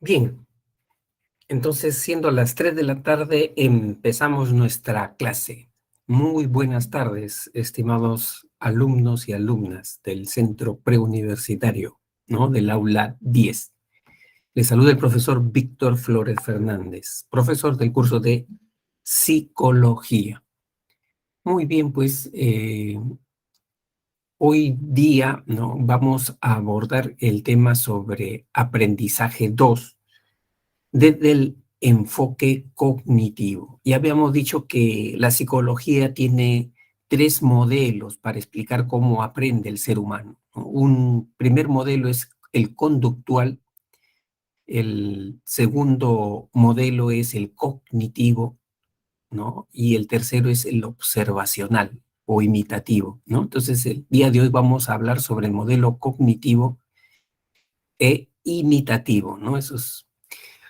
Bien, entonces siendo las 3 de la tarde, empezamos nuestra clase. Muy buenas tardes, estimados alumnos y alumnas del Centro Preuniversitario, ¿no? Del aula 10. Les saluda el profesor Víctor Flores Fernández, profesor del curso de Psicología. Muy bien, pues hoy día, ¿no? Vamos a abordar el tema sobre aprendizaje 2 desde el enfoque cognitivo. Ya habíamos dicho que la psicología tiene 3 modelos para explicar cómo aprende el ser humano, ¿no? Un primer modelo es el conductual, el segundo modelo es el cognitivo, ¿no? Y el tercero es el observacional o imitativo, ¿no? Entonces, el día de hoy vamos a hablar sobre el modelo cognitivo e imitativo, ¿no?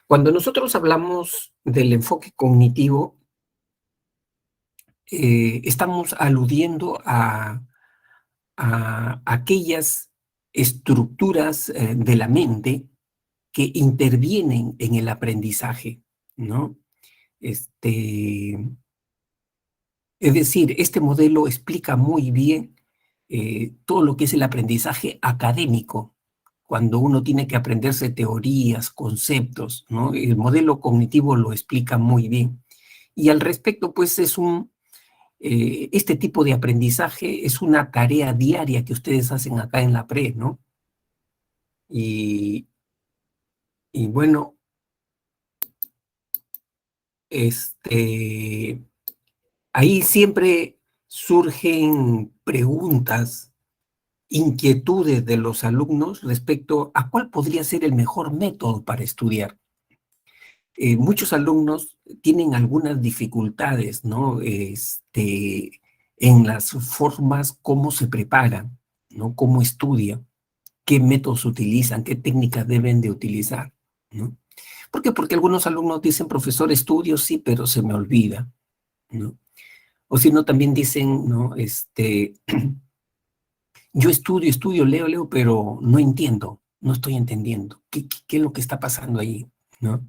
Cuando nosotros hablamos del enfoque cognitivo, estamos aludiendo a aquellas estructuras de la mente que intervienen en el aprendizaje, ¿no? Este, es decir, este modelo explica muy bien todo lo que es el aprendizaje académico, cuando uno tiene que aprenderse teorías, conceptos, ¿no? El modelo cognitivo lo explica muy bien. Y al respecto, pues este tipo de aprendizaje es una tarea diaria que ustedes hacen acá en la pre, ¿no? Y, y bueno, ahí siempre surgen preguntas, inquietudes de los alumnos respecto a cuál podría ser el mejor método para estudiar. Muchos alumnos tienen algunas dificultades, ¿no? En las formas como se preparan, ¿no? Cómo estudian, qué métodos utilizan, qué técnicas deben de utilizar, ¿no? ¿Por qué? Porque algunos alumnos dicen, profesor, estudio, sí, pero se me olvida, ¿no? O si no, también dicen, ¿no? Yo estudio, leo, pero no entiendo, no estoy entendiendo. ¿Qué es lo que está pasando ahí, ¿no?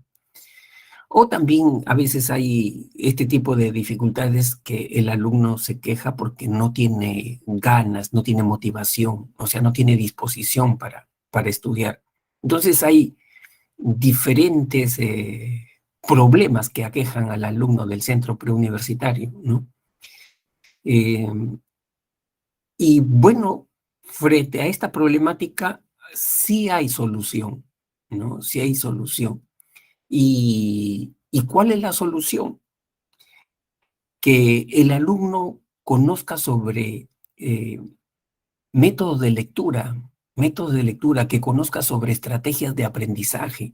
O también a veces hay este tipo de dificultades que el alumno se queja porque no tiene ganas, no tiene motivación, o sea, no tiene disposición para estudiar. Entonces hay diferentes problemas que aquejan al alumno del centro preuniversitario, ¿no? Eh, y bueno, frente a esta problemática sí hay solución, ¿no? Sí hay solución. ¿Y cuál es la solución? Que el alumno conozca sobre métodos de lectura, que conozca sobre estrategias de aprendizaje.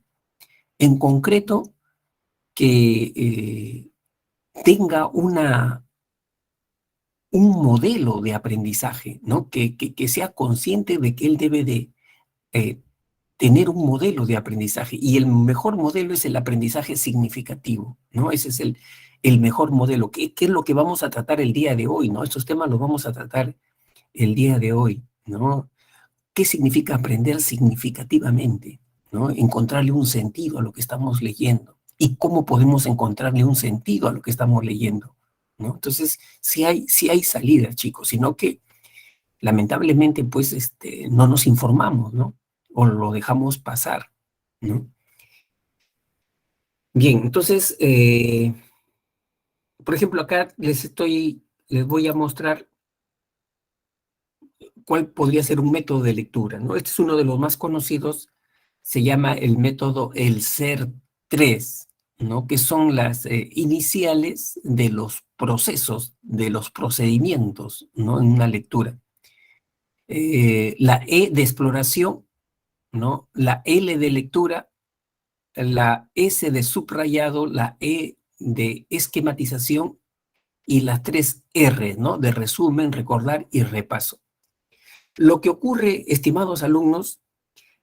En concreto, que tenga un modelo de aprendizaje, ¿no? Que sea consciente de que él debe de eh, tener un modelo de aprendizaje. Y el mejor modelo es el aprendizaje significativo, ¿no? Ese es el mejor modelo. ¿Qué es lo que vamos a tratar el día de hoy, ¿no? Estos temas los vamos a tratar el día de hoy, ¿no? ¿Qué significa aprender significativamente, ¿no? Encontrarle un sentido a lo que estamos leyendo. ¿Y cómo podemos encontrarle un sentido a lo que estamos leyendo, ¿no? Entonces, sí hay salida, chicos, sino que lamentablemente, pues, no nos informamos, ¿no? O lo dejamos pasar, ¿no? Bien, entonces, por ejemplo, acá les voy a mostrar cuál podría ser un método de lectura, ¿no? Este es uno de los más conocidos, se llama el método el SER 3, ¿no? Que son las iniciales de los procesos, de los procedimientos, ¿no? En una lectura. La E de exploración, ¿no? La L de lectura, la S de subrayado, la E de esquematización y las 3 R, ¿no? De resumen, recordar y repaso. Lo que ocurre, estimados alumnos,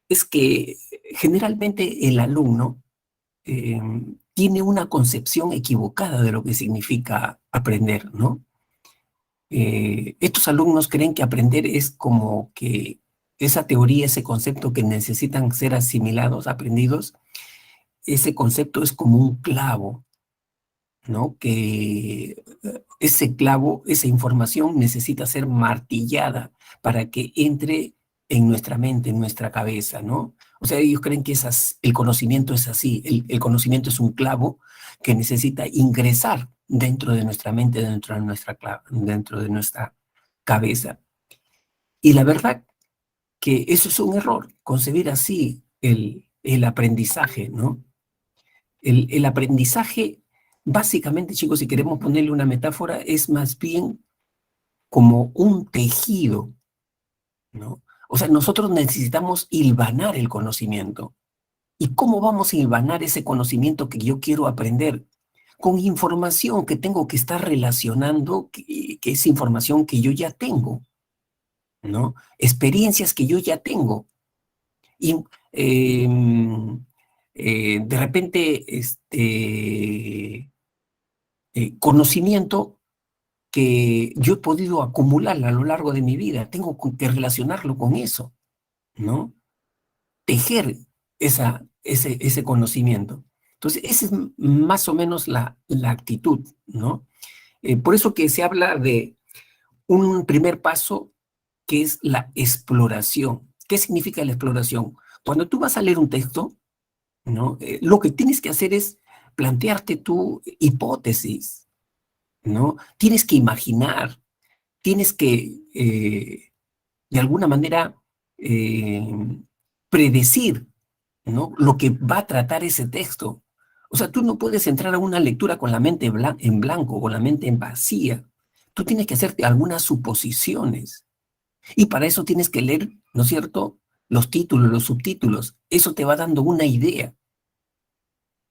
es que generalmente el alumno eh, tiene una concepción equivocada de lo que significa aprender, ¿no? Estos alumnos creen que aprender es como que esa teoría, ese concepto que necesitan ser asimilados, aprendidos, ese concepto es como un clavo, ¿no? Que ese clavo, esa información necesita ser martillada para que entre en nuestra mente, en nuestra cabeza, ¿no? O sea, ellos creen que el conocimiento es así, el conocimiento es un clavo que necesita ingresar dentro de nuestra mente, dentro de nuestra cabeza. Y la verdad que eso es un error, concebir así el aprendizaje, ¿no? El aprendizaje, básicamente, chicos, si queremos ponerle una metáfora, es más bien como un tejido, ¿no? O sea, nosotros necesitamos hilvanar el conocimiento. ¿Y cómo vamos a hilvanar ese conocimiento que yo quiero aprender? Con información que tengo que estar relacionando, que es información que yo ya tengo, ¿no? Experiencias que yo ya tengo. Y de repente, conocimiento que yo he podido acumular a lo largo de mi vida. Tengo que relacionarlo con eso, ¿no? Tejer ese conocimiento. Entonces, esa es más o menos la actitud, ¿no? Por eso que se habla de un primer paso que es la exploración. ¿Qué significa la exploración? Cuando tú vas a leer un texto, ¿no? Lo que tienes que hacer es plantearte tu hipótesis, ¿no? Tienes que imaginar, tienes que, de alguna manera, eh, predecir, ¿no? Lo que va a tratar ese texto. O sea, tú no puedes entrar a una lectura con la mente en blanco, con la mente en vacía. Tú tienes que hacerte algunas suposiciones. Y para eso tienes que leer, ¿no es cierto?, los títulos, los subtítulos. Eso te va dando una idea,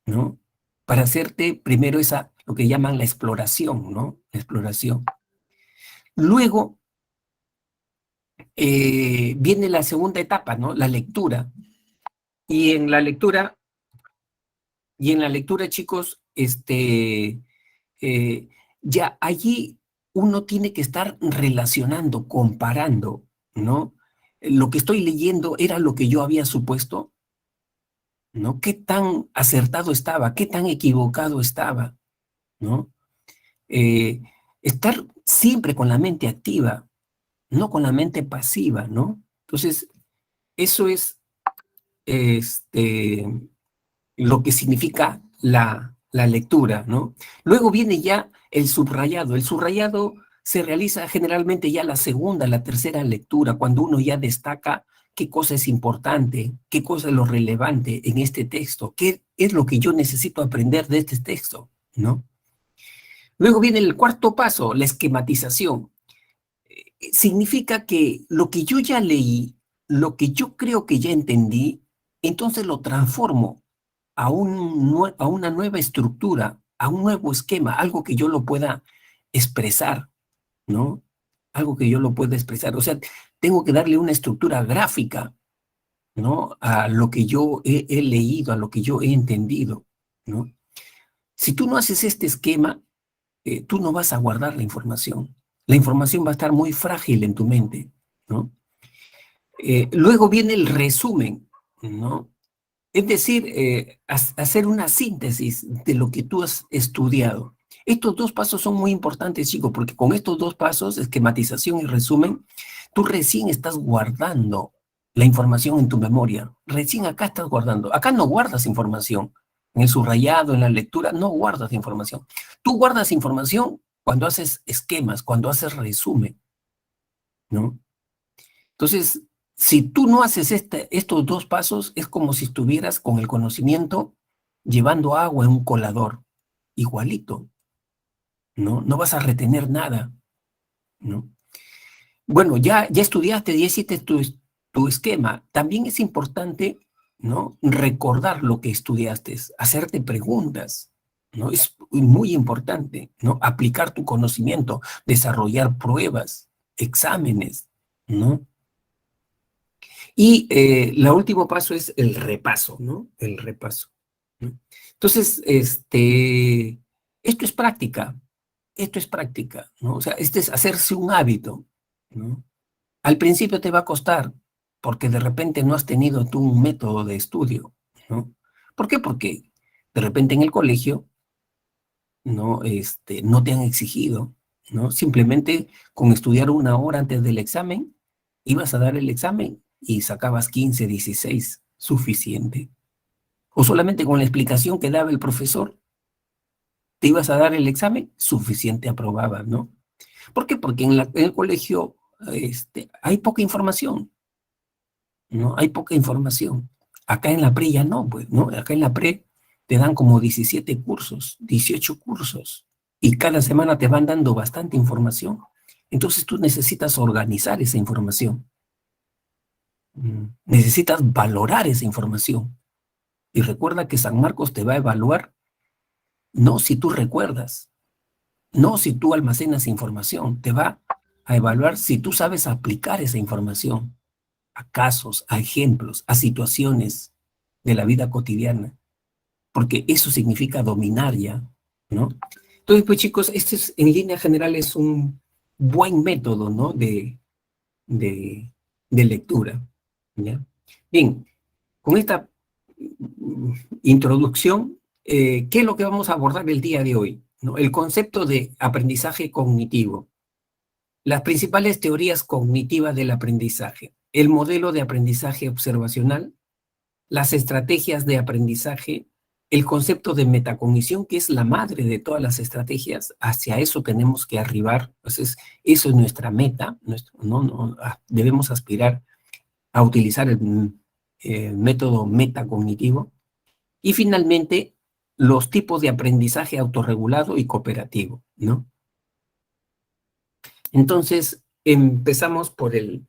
¿no? Para hacerte primero lo que llaman la exploración, ¿no? La exploración. Luego viene la segunda etapa, ¿no? La lectura. Y en la lectura, chicos, eh, ya allí uno tiene que estar relacionando, comparando, ¿no? Lo que estoy leyendo era lo que yo había supuesto, ¿no? ¿Qué tan acertado estaba? ¿Qué tan equivocado estaba? ¿No? Eh, Estar siempre con la mente activa, no con la mente pasiva, ¿no? Entonces, eso es este, lo que significa la lectura, ¿no? Luego viene ya el subrayado. El subrayado se realiza generalmente ya la segunda, la tercera lectura, cuando uno ya destaca qué cosa es importante, qué cosa es lo relevante en este texto, qué es lo que yo necesito aprender de este texto, ¿no? Luego viene el cuarto paso, la esquematización. Significa que lo que yo ya leí, lo que yo creo que ya entendí, entonces lo transformo a una nueva estructura, a un nuevo esquema, algo que yo lo pueda expresar, ¿no? Algo que yo lo pueda expresar. O sea, tengo que darle una estructura gráfica, ¿no? A lo que yo he leído, a lo que yo he entendido, ¿no? Si tú no haces este esquema, tú no vas a guardar la información. La información va a estar muy frágil en tu mente, ¿no? Luego viene el resumen, ¿no? Es decir, hacer una síntesis de lo que tú has estudiado. Estos dos pasos son muy importantes, chicos, porque con estos dos pasos, esquematización y resumen, tú recién estás guardando la información en tu memoria. Recién acá estás guardando. Acá no guardas información. En el subrayado, en la lectura, no guardas información. Tú guardas información cuando haces esquemas, cuando haces resumen, ¿no? Entonces, si tú no haces estos dos pasos, es como si estuvieras con el conocimiento llevando agua en un colador, igualito, ¿no? No vas a retener nada, ¿no? Bueno, ya estudiaste, ya hiciste tu esquema. También es importante, ¿no? Recordar lo que estudiaste, hacerte preguntas, ¿no? Es muy importante, ¿no? Aplicar tu conocimiento, desarrollar pruebas, exámenes, ¿no? Y el último paso es el repaso, ¿no? El repaso, ¿no? Entonces, esto es práctica, ¿no? O sea, este es hacerse un hábito, ¿no? Al principio te va a costar, porque de repente no has tenido tú un método de estudio, ¿no? ¿Por qué? Porque De repente en el colegio, ¿no? No te han exigido, ¿no? Simplemente con estudiar 1 hora antes del examen, ibas a dar el examen y sacabas 15, 16, suficiente. O solamente con la explicación que daba el profesor, te ibas a dar el examen, suficiente aprobabas, ¿no? ¿Por qué? Porque en el colegio hay poca información, ¿no? Hay poca información. Acá en la pre ya no, pues, ¿no? Acá en la pre te dan como 17 cursos, 18 cursos, y cada semana te van dando bastante información. Entonces tú necesitas organizar esa información, necesitas valorar esa información. Y recuerda que San Marcos te va a evaluar no si tú recuerdas, no si tú almacenas información, te va a evaluar si tú sabes aplicar esa información a casos, a ejemplos, a situaciones de la vida cotidiana, porque eso significa dominar ya, ¿no? Entonces, pues chicos, este es, en línea general es un buen método, ¿no? De, de lectura, ¿ya? Bien, con esta introducción, ¿qué es lo que vamos a abordar el día de hoy? ¿No? El concepto de aprendizaje cognitivo, las principales teorías cognitivas del aprendizaje, el modelo de aprendizaje observacional, las estrategias de aprendizaje, el concepto de metacognición, que es la madre de todas las estrategias. Hacia eso tenemos que arribar. Entonces, eso es nuestra meta. Debemos aspirar a utilizar el método metacognitivo. Y finalmente, los tipos de aprendizaje autorregulado y cooperativo, ¿no? Entonces, empezamos por el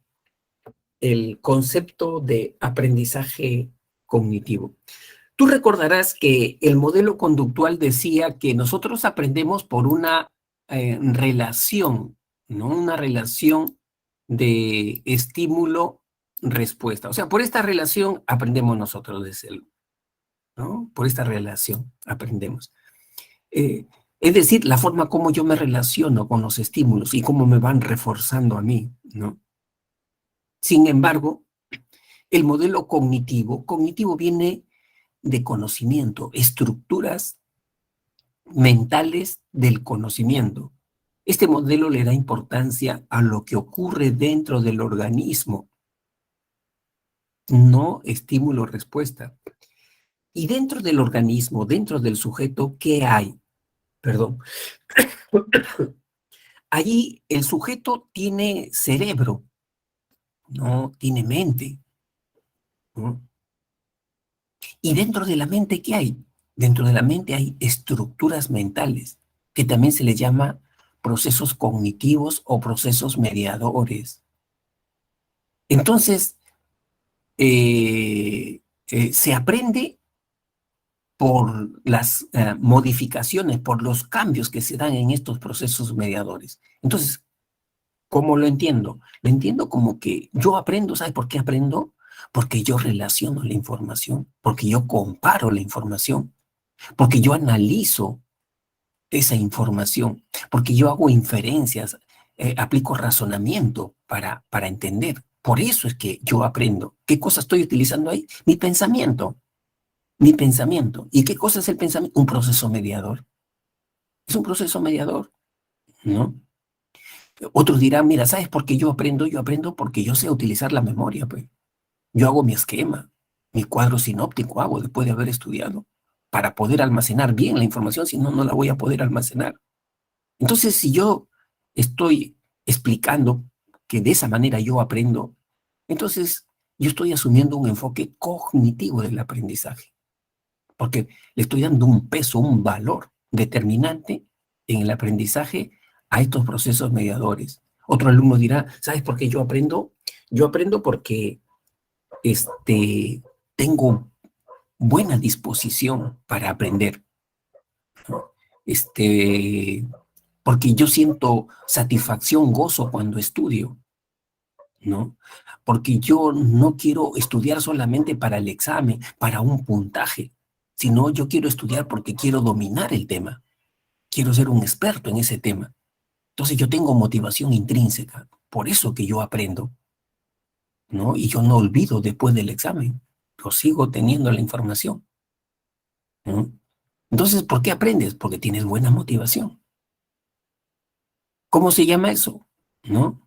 concepto de aprendizaje cognitivo. Tú recordarás que el modelo conductual decía que nosotros aprendemos por una relación, ¿no? Una relación de estímulo-respuesta. O sea, por esta relación aprendemos nosotros de celo, ¿no? Por esta relación aprendemos. Eh, es decir, la forma como yo me relaciono con los estímulos y cómo me van reforzando a mí, ¿no? Sin embargo, el modelo cognitivo viene de conocimiento, estructuras mentales del conocimiento. Este modelo le da importancia a lo que ocurre dentro del organismo, no estímulo-respuesta. Y dentro del organismo, dentro del sujeto, ¿qué hay? Perdón. Allí el sujeto tiene cerebro, no tiene mente, ¿no? Y dentro de la mente, ¿qué hay? Dentro de la mente hay estructuras mentales, que también se les llama procesos cognitivos o procesos mediadores. Entonces, se aprende por las modificaciones, por los cambios que se dan en estos procesos mediadores. Entonces, ¿cómo lo entiendo? Lo entiendo como que yo aprendo, ¿sabes por qué aprendo? Porque yo relaciono la información, porque yo comparo la información, porque yo analizo esa información, porque yo hago inferencias, aplico razonamiento para entender. Por eso es que yo aprendo. ¿Qué cosa estoy utilizando ahí? Mi pensamiento, mi pensamiento. ¿Y qué cosa es el pensamiento? Un proceso mediador. Es un proceso mediador, ¿no? Otros dirán, mira, ¿sabes por qué yo aprendo? Yo aprendo porque yo sé utilizar la memoria, pues. Yo hago mi esquema, mi cuadro sinóptico hago después de haber estudiado, para poder almacenar bien la información, si no, no la voy a poder almacenar. Entonces, si yo estoy explicando que de esa manera yo aprendo, entonces yo estoy asumiendo un enfoque cognitivo del aprendizaje, porque le estoy dando un peso, un valor determinante en el aprendizaje a estos procesos mediadores. Otro alumno dirá, ¿sabes por qué yo aprendo? Yo aprendo porque tengo buena disposición para aprender, ¿no? Porque yo siento satisfacción, gozo cuando estudio, ¿no? Porque yo no quiero estudiar solamente para el examen, para un puntaje, sino yo quiero estudiar porque quiero dominar el tema, quiero ser un experto en ese tema. Entonces yo tengo motivación intrínseca, por eso que yo aprendo, ¿no? Y yo no olvido después del examen, yo sigo teniendo la información, ¿no? Entonces, ¿por qué aprendes? Porque tienes buena motivación. ¿Cómo se llama eso? ¿No?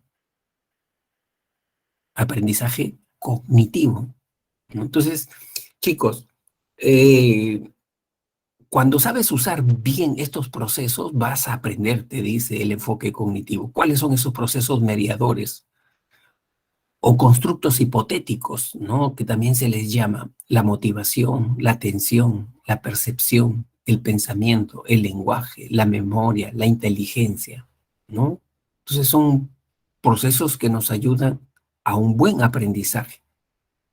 Aprendizaje cognitivo, ¿no? Entonces, chicos, eh, cuando sabes usar bien estos procesos, vas a aprender, te dice el enfoque cognitivo. ¿Cuáles son esos procesos mediadores o constructos hipotéticos, ¿no? Que también se les llama la motivación, la atención, la percepción, el pensamiento, el lenguaje, la memoria, la inteligencia, ¿no? Entonces son procesos que nos ayudan a un buen aprendizaje.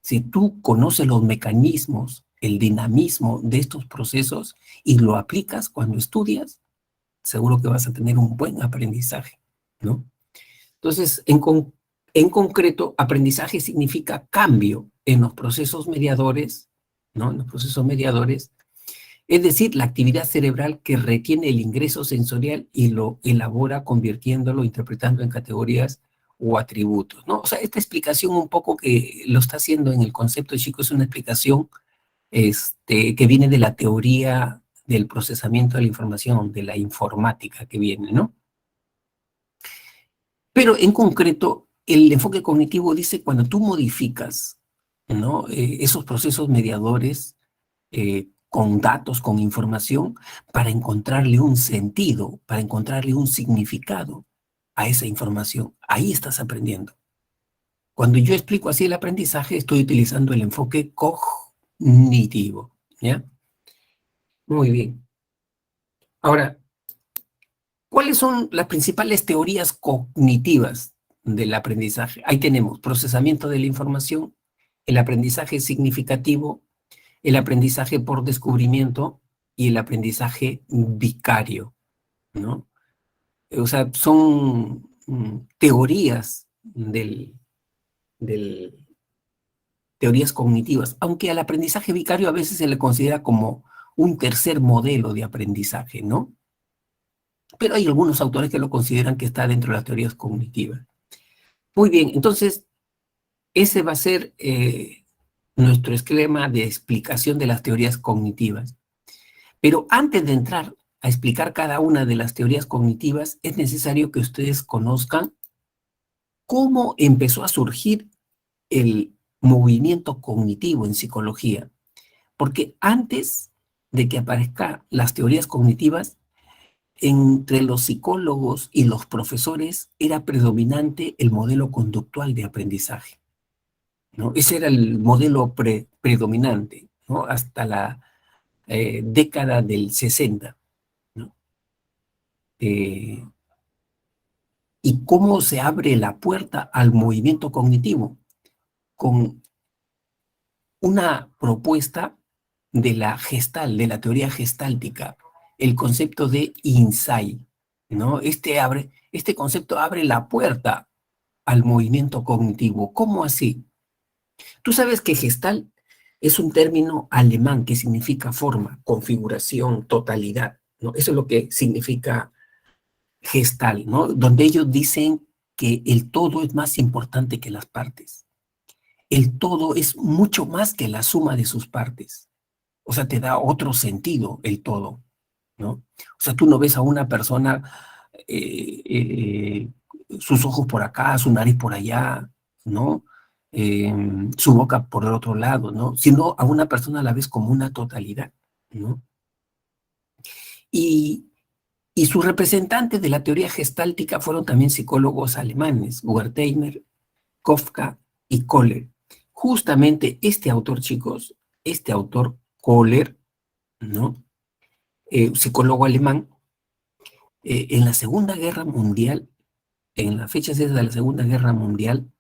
Si tú conoces los mecanismos, el dinamismo de estos procesos y lo aplicas cuando estudias, seguro que vas a tener un buen aprendizaje, ¿no? Entonces, en concreto, aprendizaje significa cambio en los procesos mediadores, ¿no? En los procesos mediadores, es decir, la actividad cerebral que retiene el ingreso sensorial y lo elabora convirtiéndolo, interpretando en categorías o atributos, ¿no? O sea, esta explicación un poco que lo está haciendo en el concepto, chicos, es una explicación que viene de la teoría del procesamiento de la información, de la informática que viene, ¿no? Pero en concreto, el enfoque cognitivo dice cuando tú modificas, ¿no? Esos procesos mediadores con datos, con información, para encontrarle un sentido, para encontrarle un significado a esa información. Ahí estás aprendiendo. Cuando yo explico así el aprendizaje, estoy utilizando el enfoque cognitivo, ¿ya? Muy bien. Ahora, ¿cuáles son las principales teorías cognitivas del aprendizaje? Ahí tenemos procesamiento de la información, el aprendizaje significativo, el aprendizaje por descubrimiento y el aprendizaje vicario, ¿no? O sea, son teorías teorías cognitivas, aunque al aprendizaje vicario a veces se le considera como un tercer modelo de aprendizaje, ¿no? Pero hay algunos autores que lo consideran que está dentro de las teorías cognitivas. Muy bien, entonces ese va a ser nuestro esquema de explicación de las teorías cognitivas. Pero antes de entrar a explicar cada una de las teorías cognitivas, es necesario que ustedes conozcan cómo empezó a surgir el movimiento cognitivo en psicología. Porque antes de que aparezcan las teorías cognitivas, entre los psicólogos y los profesores era predominante el modelo conductual de aprendizaje, ¿no? Ese era el modelo predominante, ¿no? Hasta la década del 60, ¿no? Eh, ¿Y cómo se abre la puerta al movimiento cognitivo? Con una propuesta de la gestal, de la teoría gestáltica, el concepto de insight, ¿no? Este concepto abre la puerta al movimiento cognitivo. ¿Cómo así? Tú sabes que gestal es un término alemán que significa forma, configuración, totalidad, ¿no? Eso es lo que significa gestal, ¿no? Donde ellos dicen que el todo es más importante que las partes. El todo es mucho más que la suma de sus partes. O sea, te da otro sentido el todo, ¿no? O sea, tú no ves a una persona, eh, eh, sus ojos por acá, su nariz por allá, ¿no? Eh, su boca por el otro lado, ¿no? Sino a una persona a la vez como una totalidad, ¿no? Y, y sus representantes de la teoría gestáltica fueron también psicólogos alemanes, Wertheimer, Kafka y Kohler. Justamente este autor, chicos, este autor, Kohler, ¿no? Psicólogo alemán, en la Segunda Guerra Mundial, en las fechas de la Segunda Guerra Mundial,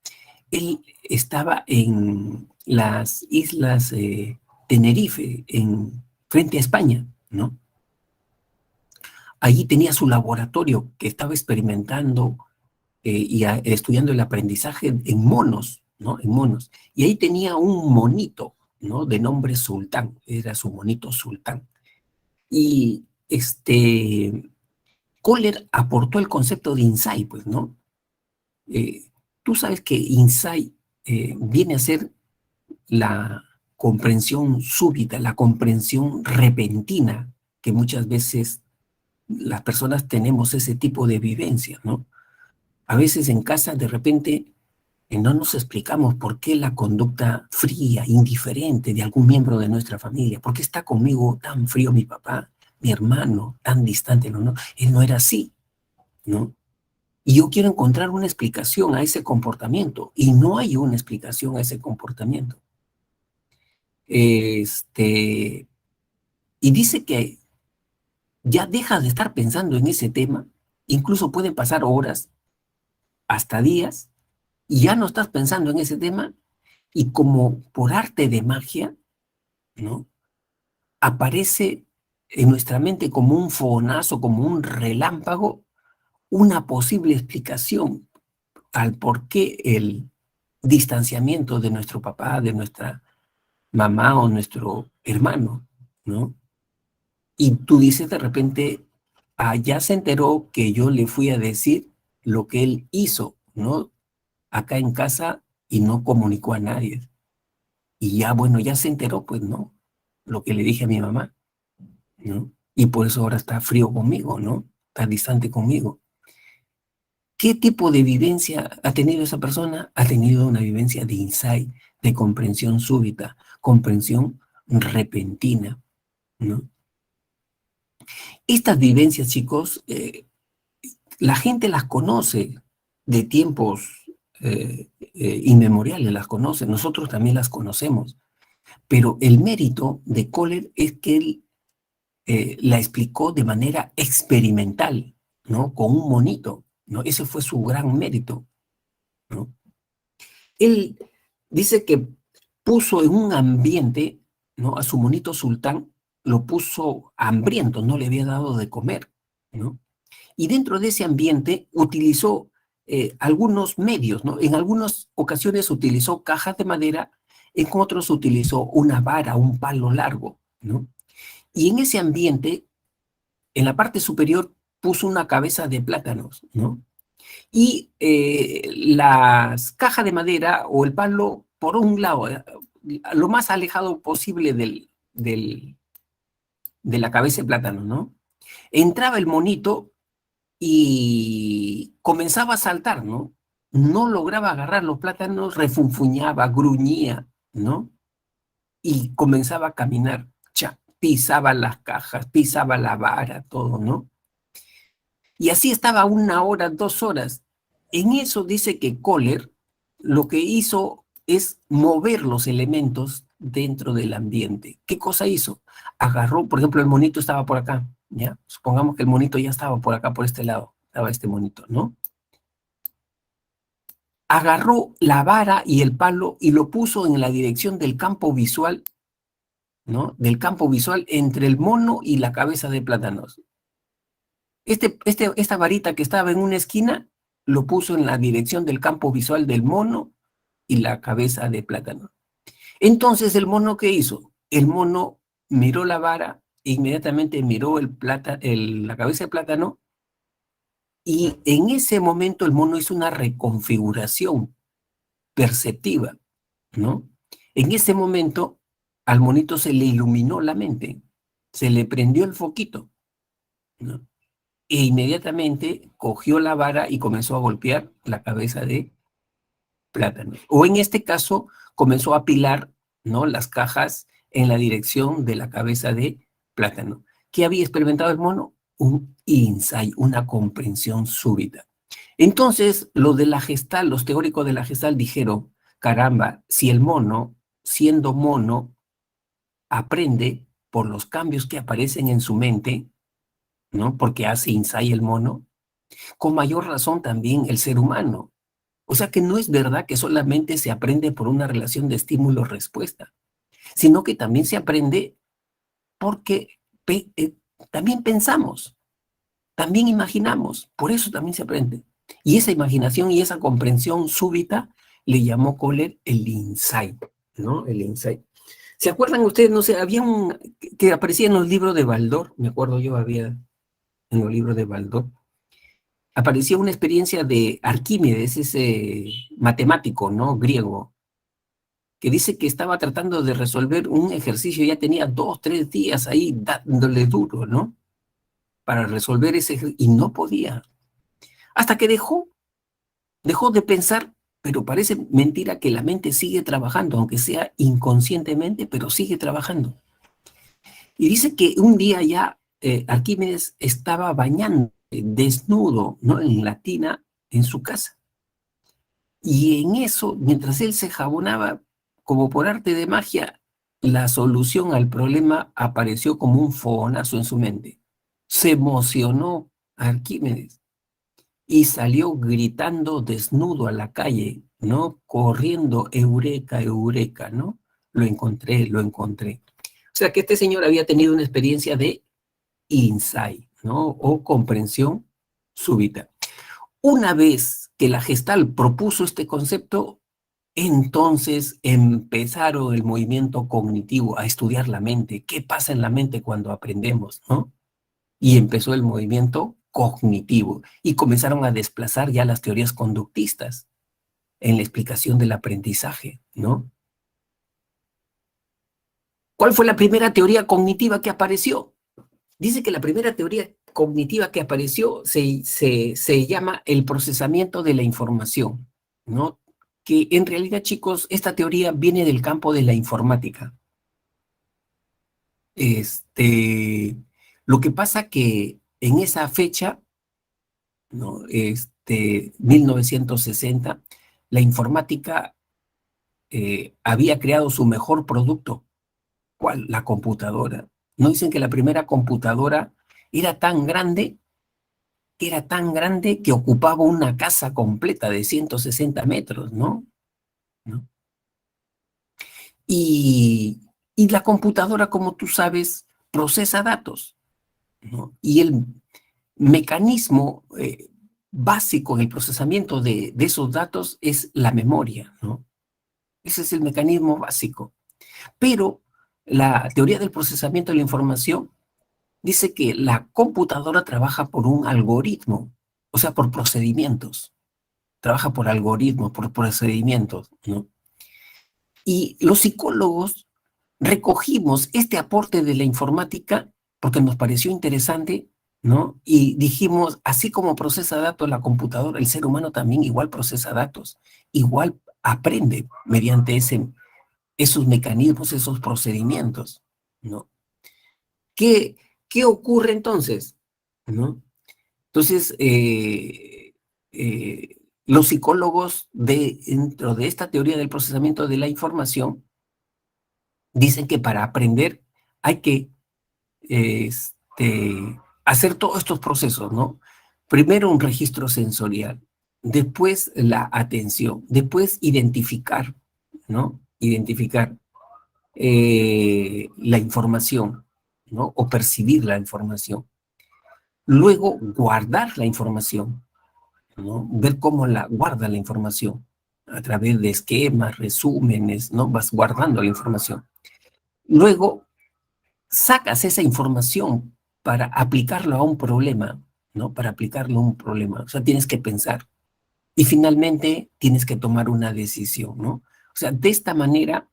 él estaba en las islas Tenerife, frente a España, ¿no? Allí tenía su laboratorio que estaba experimentando estudiando el aprendizaje en monos, ¿no? En monos. Y ahí tenía un monito, ¿no? De nombre Sultán, era su monito Sultán. Y Kohler aportó el concepto de insight, pues, ¿no? Tú sabes que insight viene a ser la comprensión súbita, la comprensión repentina que muchas veces las personas tenemos ese tipo de vivencia, ¿no? A veces en casa de repente no nos explicamos por qué la conducta fría, indiferente de algún miembro de nuestra familia, por qué está conmigo tan frío mi papá, mi hermano, tan distante, no, no, él no era así, ¿no? Y yo quiero encontrar una explicación a ese comportamiento, y no hay una explicación a ese comportamiento. Y dice que ya dejas de estar pensando en ese tema, incluso pueden pasar horas, hasta días, y ya no estás pensando en ese tema, y como por arte de magia, ¿no? Aparece en nuestra mente como un fogonazo, como un relámpago, una posible explicación al por qué el distanciamiento de nuestro papá, de nuestra mamá o nuestro hermano, ¿no? Y tú dices de repente, ya se enteró que yo le fui a decir lo que él hizo, ¿no? Acá en casa y no comunicó a nadie. Y ya, bueno, ya se enteró, pues, ¿no? Lo que le dije a mi mamá, ¿no? Y por eso ahora está frío conmigo, ¿no? Está distante conmigo. ¿Qué tipo de vivencia ha tenido esa persona? Ha tenido una vivencia de insight, de comprensión súbita, comprensión repentina, ¿no? Estas vivencias, chicos, la gente las conoce de tiempos inmemoriales, las conoce, nosotros también las conocemos, pero el mérito de Kohler es que él la explicó de manera experimental, ¿no? Con un monito, ¿no? Ese fue su gran mérito, ¿no? Él dice que puso en un ambiente, ¿no? A su monito sultán, lo puso hambriento, no le había dado de comer, ¿no? Y dentro de ese ambiente utilizó algunos medios, ¿no? En algunas ocasiones utilizó cajas de madera, en otros utilizó una vara, un palo largo, ¿no? Y en ese ambiente, en la parte superior, puso una cabeza de plátanos, ¿no? Y las cajas de madera o el palo, por un lado, lo más alejado posible de la cabeza de plátano, ¿no? Entraba el monito y comenzaba a saltar, ¿no? No lograba agarrar los plátanos, refunfuñaba, gruñía, ¿no? Y comenzaba a caminar, pisaba las cajas, pisaba la vara, todo, ¿no? Y así estaba 1 hora, 2 horas. En eso dice que Kohler lo que hizo es mover los elementos dentro del ambiente. ¿Qué cosa hizo? Agarró, por ejemplo, el monito estaba por acá, ¿ya? Supongamos que el monito ya estaba por acá, por este lado, estaba este monito, ¿no? Agarró la vara y el palo y lo puso en la dirección del campo visual, ¿no? Del campo visual entre el mono y la cabeza de plátanos. Esta varita que estaba en una esquina lo puso en la dirección del campo visual del mono y la cabeza de plátano. Entonces, ¿el mono qué hizo? El mono miró la vara, e inmediatamente miró la cabeza de plátano, y en ese momento el mono hizo una reconfiguración perceptiva, ¿no? En ese momento al monito se le iluminó la mente, se le prendió el foquito, ¿no? E inmediatamente cogió la vara y comenzó a golpear la cabeza de plátano. O en este caso, comenzó a apilar, ¿no? Las cajas en la dirección de la cabeza de plátano. ¿Qué había experimentado el mono? Un insight, una comprensión súbita. Entonces, los teóricos de la Gestalt dijeron, caramba, si el mono, siendo mono, aprende por los cambios que aparecen en su mente, ¿no? Porque hace insight el mono, con mayor razón también el ser humano. O sea que no es verdad que solamente se aprende por una relación de estímulo-respuesta, sino que también se aprende porque también pensamos, también imaginamos, por eso también se aprende. Y esa imaginación y esa comprensión súbita le llamó Kohler el insight, ¿no? El insight. ¿Se acuerdan ustedes? No sé, había que aparecía en los libros de Baldor, me acuerdo yo, había en los libros de Baldor, aparecía una experiencia de Arquímedes, ese matemático, ¿no? Griego, que dice que estaba tratando de resolver un ejercicio, ya tenía 2, 3 días ahí dándole duro, ¿no? Para resolver ese ejercicio, y no podía. Hasta que dejó de pensar, pero parece mentira que la mente sigue trabajando, aunque sea inconscientemente, pero sigue trabajando. Y dice que un día ya Arquímedes estaba bañando desnudo, ¿no? En la tina en su casa. Y en eso, mientras él se jabonaba, como por arte de magia, la solución al problema apareció como un fogonazo en su mente. Se emocionó Arquímedes y salió gritando desnudo a la calle, ¿no? Corriendo, eureka, eureka, ¿no? Lo encontré, lo encontré. O sea que este señor había tenido una experiencia de insight, ¿no? O comprensión súbita. Una vez que la Gestalt propuso este concepto, entonces empezaron el movimiento cognitivo a estudiar la mente. ¿Qué pasa en la mente cuando aprendemos, no? Y empezó el movimiento cognitivo y comenzaron a desplazar ya las teorías conductistas en la explicación del aprendizaje, ¿no? ¿Cuál fue la primera teoría cognitiva que apareció? Dice que la primera teoría cognitiva que apareció se llama el procesamiento de la información, ¿no? Que en realidad, chicos, esta teoría viene del campo de la informática. Lo que pasa que en esa fecha, ¿no? 1960, la informática había creado su mejor producto. ¿Cuál? La computadora. ¿No dicen que la primera computadora era tan grande que ocupaba una casa completa de 160 metros, ¿no? ¿No? Y la computadora, como tú sabes, procesa datos, ¿no? Y el mecanismo básico en el procesamiento de esos datos es la memoria, ¿no? Ese es el mecanismo básico. Pero la teoría del procesamiento de la información dice que la computadora trabaja por un algoritmo, o sea, por procedimientos. Trabaja por algoritmos, por procedimientos, ¿no? Y los psicólogos recogimos este aporte de la informática porque nos pareció interesante, ¿no? Y dijimos, así como procesa datos la computadora, el ser humano también igual procesa datos, igual aprende mediante esos mecanismos, esos procedimientos, ¿no? ¿Qué, qué ocurre entonces? ¿No? Entonces, los psicólogos dentro de esta teoría del procesamiento de la información dicen que para aprender hay que hacer todos estos procesos, ¿no? Primero un registro sensorial, después la atención, después identificar, ¿no? Identificar la información, ¿no? O percibir la información. Luego guardar la información, ¿no? Ver cómo la guarda la información a través de esquemas, resúmenes, ¿no? Vas guardando la información. Luego sacas esa información para aplicarlo a un problema, ¿no? Para aplicarlo a un problema. O sea, tienes que pensar. Y finalmente tienes que tomar una decisión, ¿no? O sea, de esta manera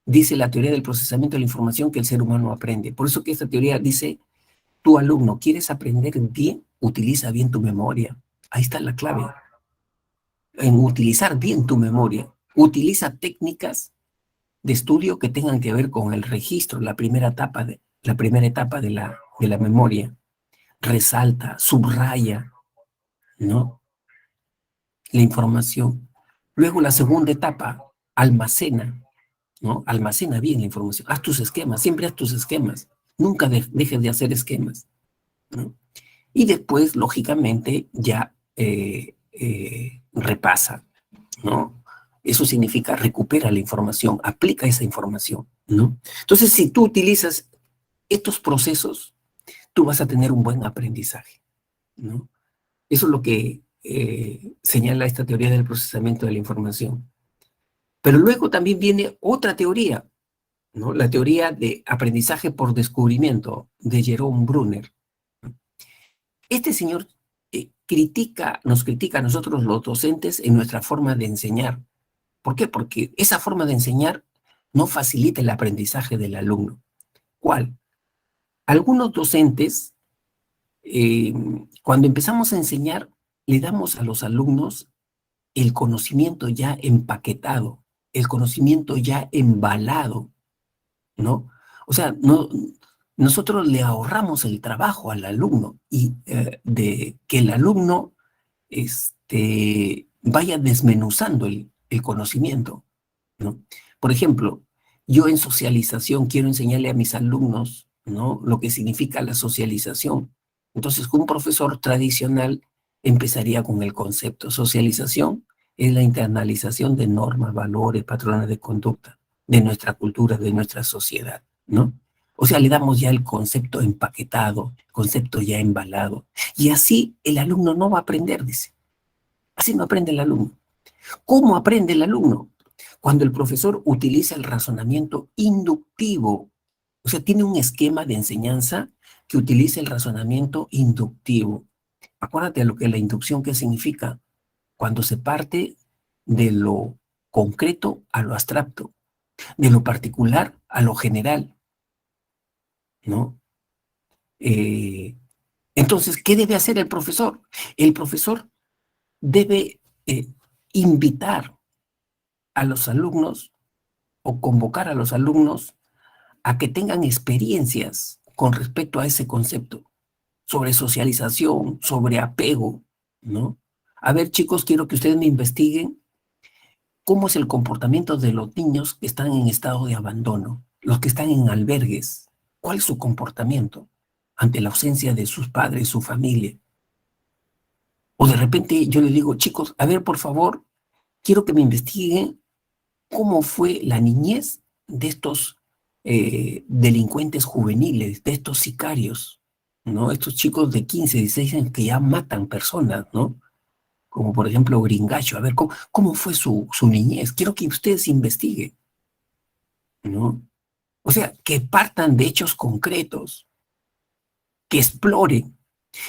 dice la teoría del procesamiento de la información que el ser humano aprende. Por eso que esta teoría dice, tu alumno, ¿quieres aprender bien? Utiliza bien tu memoria. Ahí está la clave. En utilizar bien tu memoria. Utiliza técnicas de estudio que tengan que ver con el registro, la primera etapa de la memoria. Resalta, subraya, ¿no? La información. Luego la segunda etapa, almacena, ¿no? Almacena bien la información. Haz tus esquemas, siempre haz tus esquemas. Nunca dejes de hacer esquemas, ¿no? Y después, lógicamente, ya repasa, ¿no? Eso significa recupera la información, aplica esa información, ¿no? Entonces, si tú utilizas estos procesos, tú vas a tener un buen aprendizaje, ¿no? Eso es lo que señala esta teoría del procesamiento de la información. Pero luego también viene otra teoría, ¿no? La teoría de aprendizaje por descubrimiento de Jerome Brunner. Este señor nos critica a nosotros los docentes en nuestra forma de enseñar, ¿Por qué? Porque esa forma de enseñar no facilita el aprendizaje del alumno. ¿Cuál? Algunos docentes, cuando empezamos a enseñar, le damos a los alumnos el conocimiento ya empaquetado, el conocimiento ya embalado, ¿no? O sea, nosotros le ahorramos el trabajo al alumno y de que el alumno vaya desmenuzando el conocimiento, ¿no? Por ejemplo, yo en socialización quiero enseñarle a mis alumnos, ¿no?, lo que significa la socialización. Entonces, un profesor tradicional empezaría con el concepto. Socialización es la internalización de normas, valores, patrones de conducta de nuestra cultura, de nuestra sociedad, ¿no? O sea, le damos ya el concepto empaquetado, concepto ya embalado. Y así el alumno no va a aprender, dice. Así no aprende el alumno. ¿Cómo aprende el alumno? Cuando el profesor utiliza el razonamiento inductivo, o sea, tiene un esquema de enseñanza que utiliza el razonamiento inductivo. Acuérdate de lo que la inducción, ¿qué significa? Cuando se parte de lo concreto a lo abstracto, de lo particular a lo general, ¿no? Entonces, ¿qué debe hacer el profesor? El profesor debe invitar a los alumnos o convocar a los alumnos a que tengan experiencias con respecto a ese concepto, sobre socialización, sobre apego, ¿no? A ver, chicos, quiero que ustedes me investiguen cómo es el comportamiento de los niños que están en estado de abandono, los que están en albergues. ¿Cuál es su comportamiento ante la ausencia de sus padres, su familia? O de repente yo les digo, chicos, a ver, por favor, quiero que me investiguen cómo fue la niñez de estos delincuentes juveniles, de estos sicarios, ¿no? Estos chicos de 15, 16 años que ya matan personas, ¿no? Como por ejemplo Gringacho. A ver, ¿cómo fue su niñez? Quiero que ustedes investiguen, ¿no? O sea, que partan de hechos concretos, que exploren.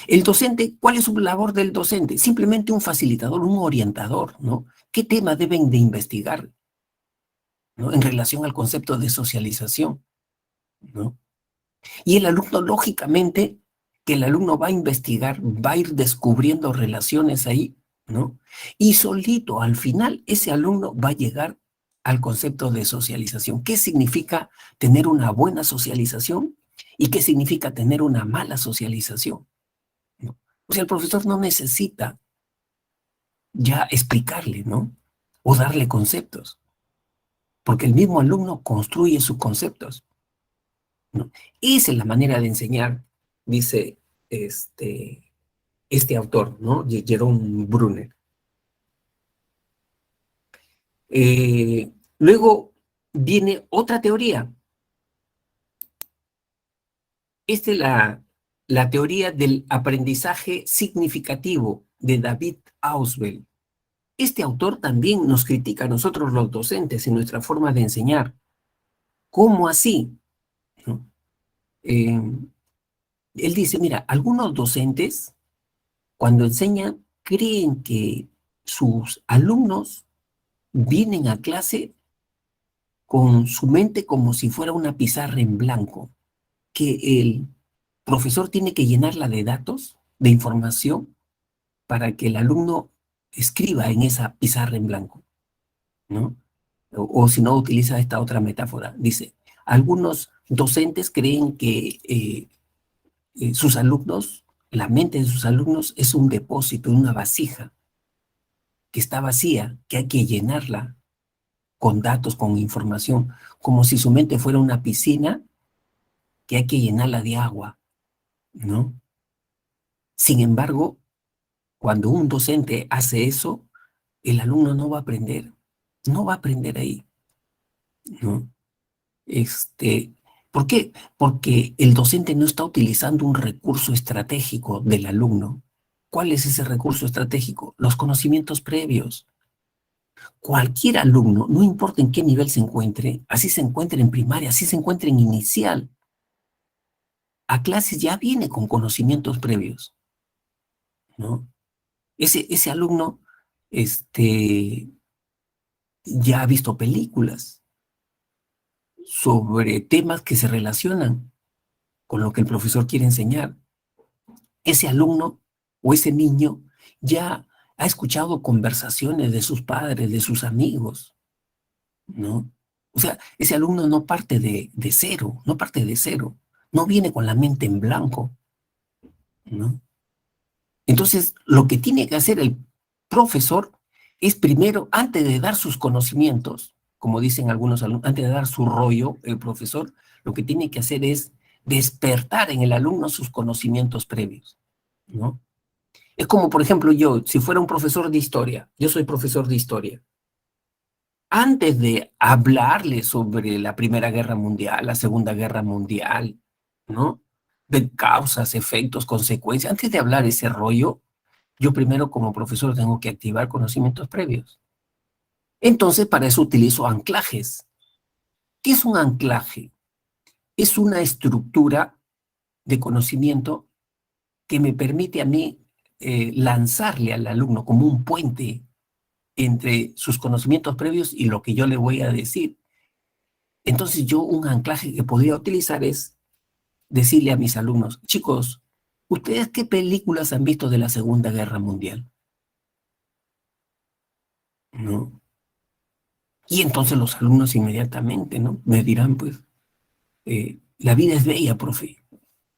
El docente, ¿cuál es su labor del docente? Simplemente un facilitador, un orientador, ¿no? ¿Qué tema deben de investigar, ¿no?, en relación al concepto de socialización, ¿no? Y el alumno, lógicamente, que el alumno va a investigar, va a ir descubriendo relaciones ahí, ¿no? Y solito, al final, ese alumno va a llegar al concepto de socialización. ¿Qué significa tener una buena socialización y qué significa tener una mala socialización, ¿no? O sea, el profesor no necesita ya explicarle, ¿no?, o darle conceptos, porque el mismo alumno construye sus conceptos, ¿no? Esa es la manera de enseñar, dice este autor, ¿no?, Jerome Brunner. Luego viene otra teoría. Esta es la teoría del aprendizaje significativo de David Ausubel. Este autor también nos critica a nosotros los docentes en nuestra forma de enseñar. ¿Cómo así?, ¿no? Él dice, mira, algunos docentes cuando enseñan creen que sus alumnos vienen a clase con su mente como si fuera una pizarra en blanco, que el profesor tiene que llenarla de datos, de información, para que el alumno escriba en esa pizarra en blanco, ¿no? O si no, utiliza esta otra metáfora. Dice, algunos docentes creen que sus alumnos, la mente de sus alumnos es un depósito, una vasija que está vacía, que hay que llenarla con datos, con información, como si su mente fuera una piscina que hay que llenarla de agua, ¿no? Sin embargo, cuando un docente hace eso, el alumno no va a aprender, no va a aprender ahí, ¿no? ¿Por qué? Porque el docente no está utilizando un recurso estratégico del alumno. ¿Cuál es ese recurso estratégico? Los conocimientos previos. Cualquier alumno, no importa en qué nivel se encuentre, así se encuentre en primaria, así se encuentre en inicial, a clases ya viene con conocimientos previos, ¿no? Ese alumno, este, ya ha visto películas sobre temas que se relacionan con lo que el profesor quiere enseñar. Ese alumno o ese niño ya ha escuchado conversaciones de sus padres, de sus amigos, ¿no? O sea, ese alumno no parte de cero, no parte de cero, no viene con la mente en blanco, ¿no? Entonces, lo que tiene que hacer el profesor es primero, antes de dar sus conocimientos, como dicen algunos alumnos, antes de dar su rollo, el profesor lo que tiene que hacer es despertar en el alumno sus conocimientos previos, ¿no? Es como, por ejemplo, yo, si fuera un profesor de historia, yo soy profesor de historia, antes de hablarle sobre la Primera Guerra Mundial, la Segunda Guerra Mundial, ¿no? De causas, efectos, consecuencias, antes de hablar ese rollo, yo primero como profesor tengo que activar conocimientos previos. Entonces, para eso utilizo anclajes. ¿Qué es un anclaje? Es una estructura de conocimiento que me permite a mí lanzarle al alumno como un puente entre sus conocimientos previos y lo que yo le voy a decir. Entonces yo un anclaje que podría utilizar es decirle a mis alumnos, chicos, ¿ustedes qué películas han visto de la Segunda Guerra Mundial? ¿No? Y entonces los alumnos inmediatamente, ¿no? Me dirán, pues, la vida es bella, profe.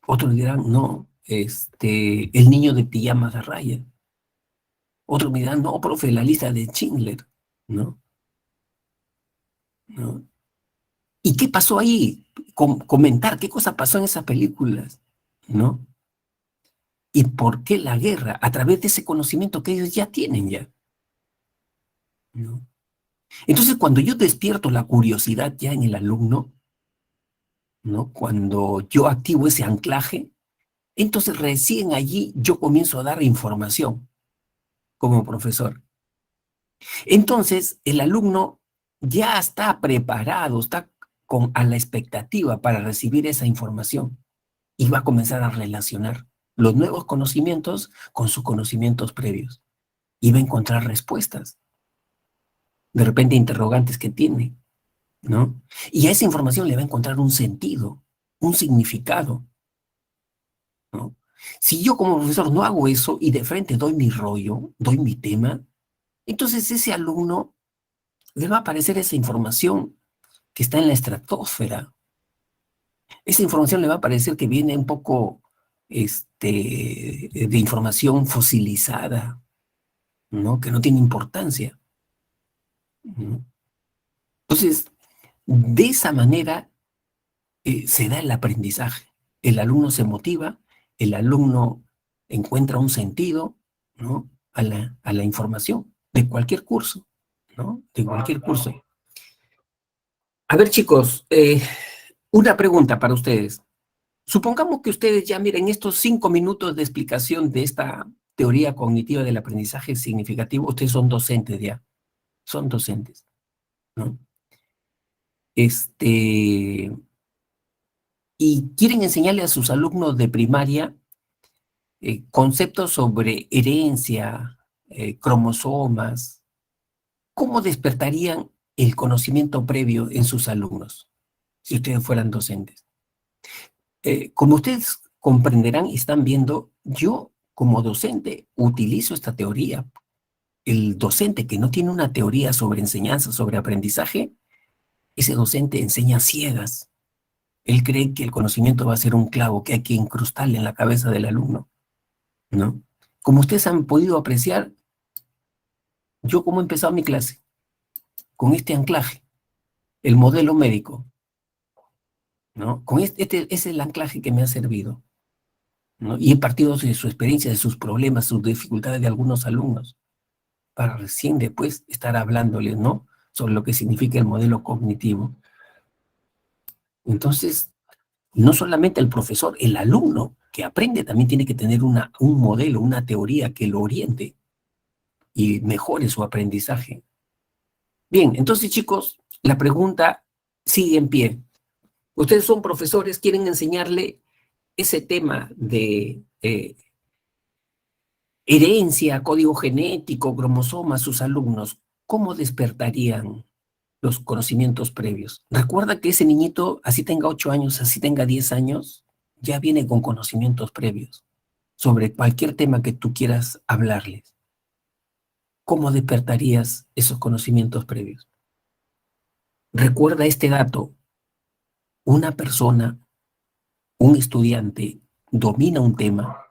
Otros dirán, no, el niño de pijamas de raya. Otros me dirán, no, profe, la lista de Schindler, ¿no? ¿No? ¿Y qué pasó ahí? Comentar qué cosa pasó en esas películas, ¿no? Y por qué la guerra, a través de ese conocimiento que ellos ya tienen ya, ¿no? Entonces, cuando yo despierto la curiosidad ya en el alumno, ¿no? Cuando yo activo ese anclaje, entonces recién allí yo comienzo a dar información como profesor. Entonces, el alumno ya está preparado, está a la expectativa para recibir esa información y va a comenzar a relacionar los nuevos conocimientos con sus conocimientos previos y va a encontrar respuestas, de repente interrogantes que tiene, ¿no? Y a esa información le va a encontrar un sentido, un significado, ¿no? Si yo como profesor no hago eso y de frente doy mi rollo, doy mi tema, entonces ese alumno le va a aparecer esa información que está en la estratosfera. Esa información le va a parecer que viene un poco de información fosilizada, ¿no? Que no tiene importancia, ¿no? Entonces, de esa manera se da el aprendizaje. El alumno se motiva, el alumno encuentra un sentido, ¿no? A la información de cualquier curso, ¿no? De cualquier curso. A ver, chicos, una pregunta para ustedes. Supongamos que ustedes ya miren estos 5 minutos de explicación de esta teoría cognitiva del aprendizaje significativo. Ustedes son docentes ya, son docentes, ¿no? Y quieren enseñarle a sus alumnos de primaria conceptos sobre herencia, cromosomas. ¿Cómo despertarían el conocimiento previo en sus alumnos si ustedes fueran docentes? Como ustedes comprenderán y están viendo, yo como docente utilizo esta teoría. El docente que no tiene una teoría sobre enseñanza, sobre aprendizaje, ese docente enseña a ciegas. Él cree que el conocimiento va a ser un clavo que hay que incrustarle en la cabeza del alumno, ¿no? Como ustedes han podido apreciar, yo como he empezado mi clase, con este anclaje, el modelo médico, ¿no? Con este es el anclaje que me ha servido, ¿no? Y he partido de su experiencia, de sus problemas, sus dificultades de algunos alumnos, para recién después estar hablándoles, ¿no? Sobre lo que significa el modelo cognitivo. Entonces, no solamente el profesor, el alumno que aprende también tiene que tener un modelo, una teoría que lo oriente y mejore su aprendizaje. Bien, entonces chicos, la pregunta sigue en pie. Ustedes son profesores, quieren enseñarle ese tema de herencia, código genético, cromosomas a sus alumnos. ¿cómo despertarían los conocimientos previos? Recuerda que ese niñito, así tenga 8 años, así tenga 10 años, ya viene con conocimientos previos sobre cualquier tema que tú quieras hablarles. ¿Cómo despertarías esos conocimientos previos? Recuerda este dato: una persona, un estudiante, domina un tema,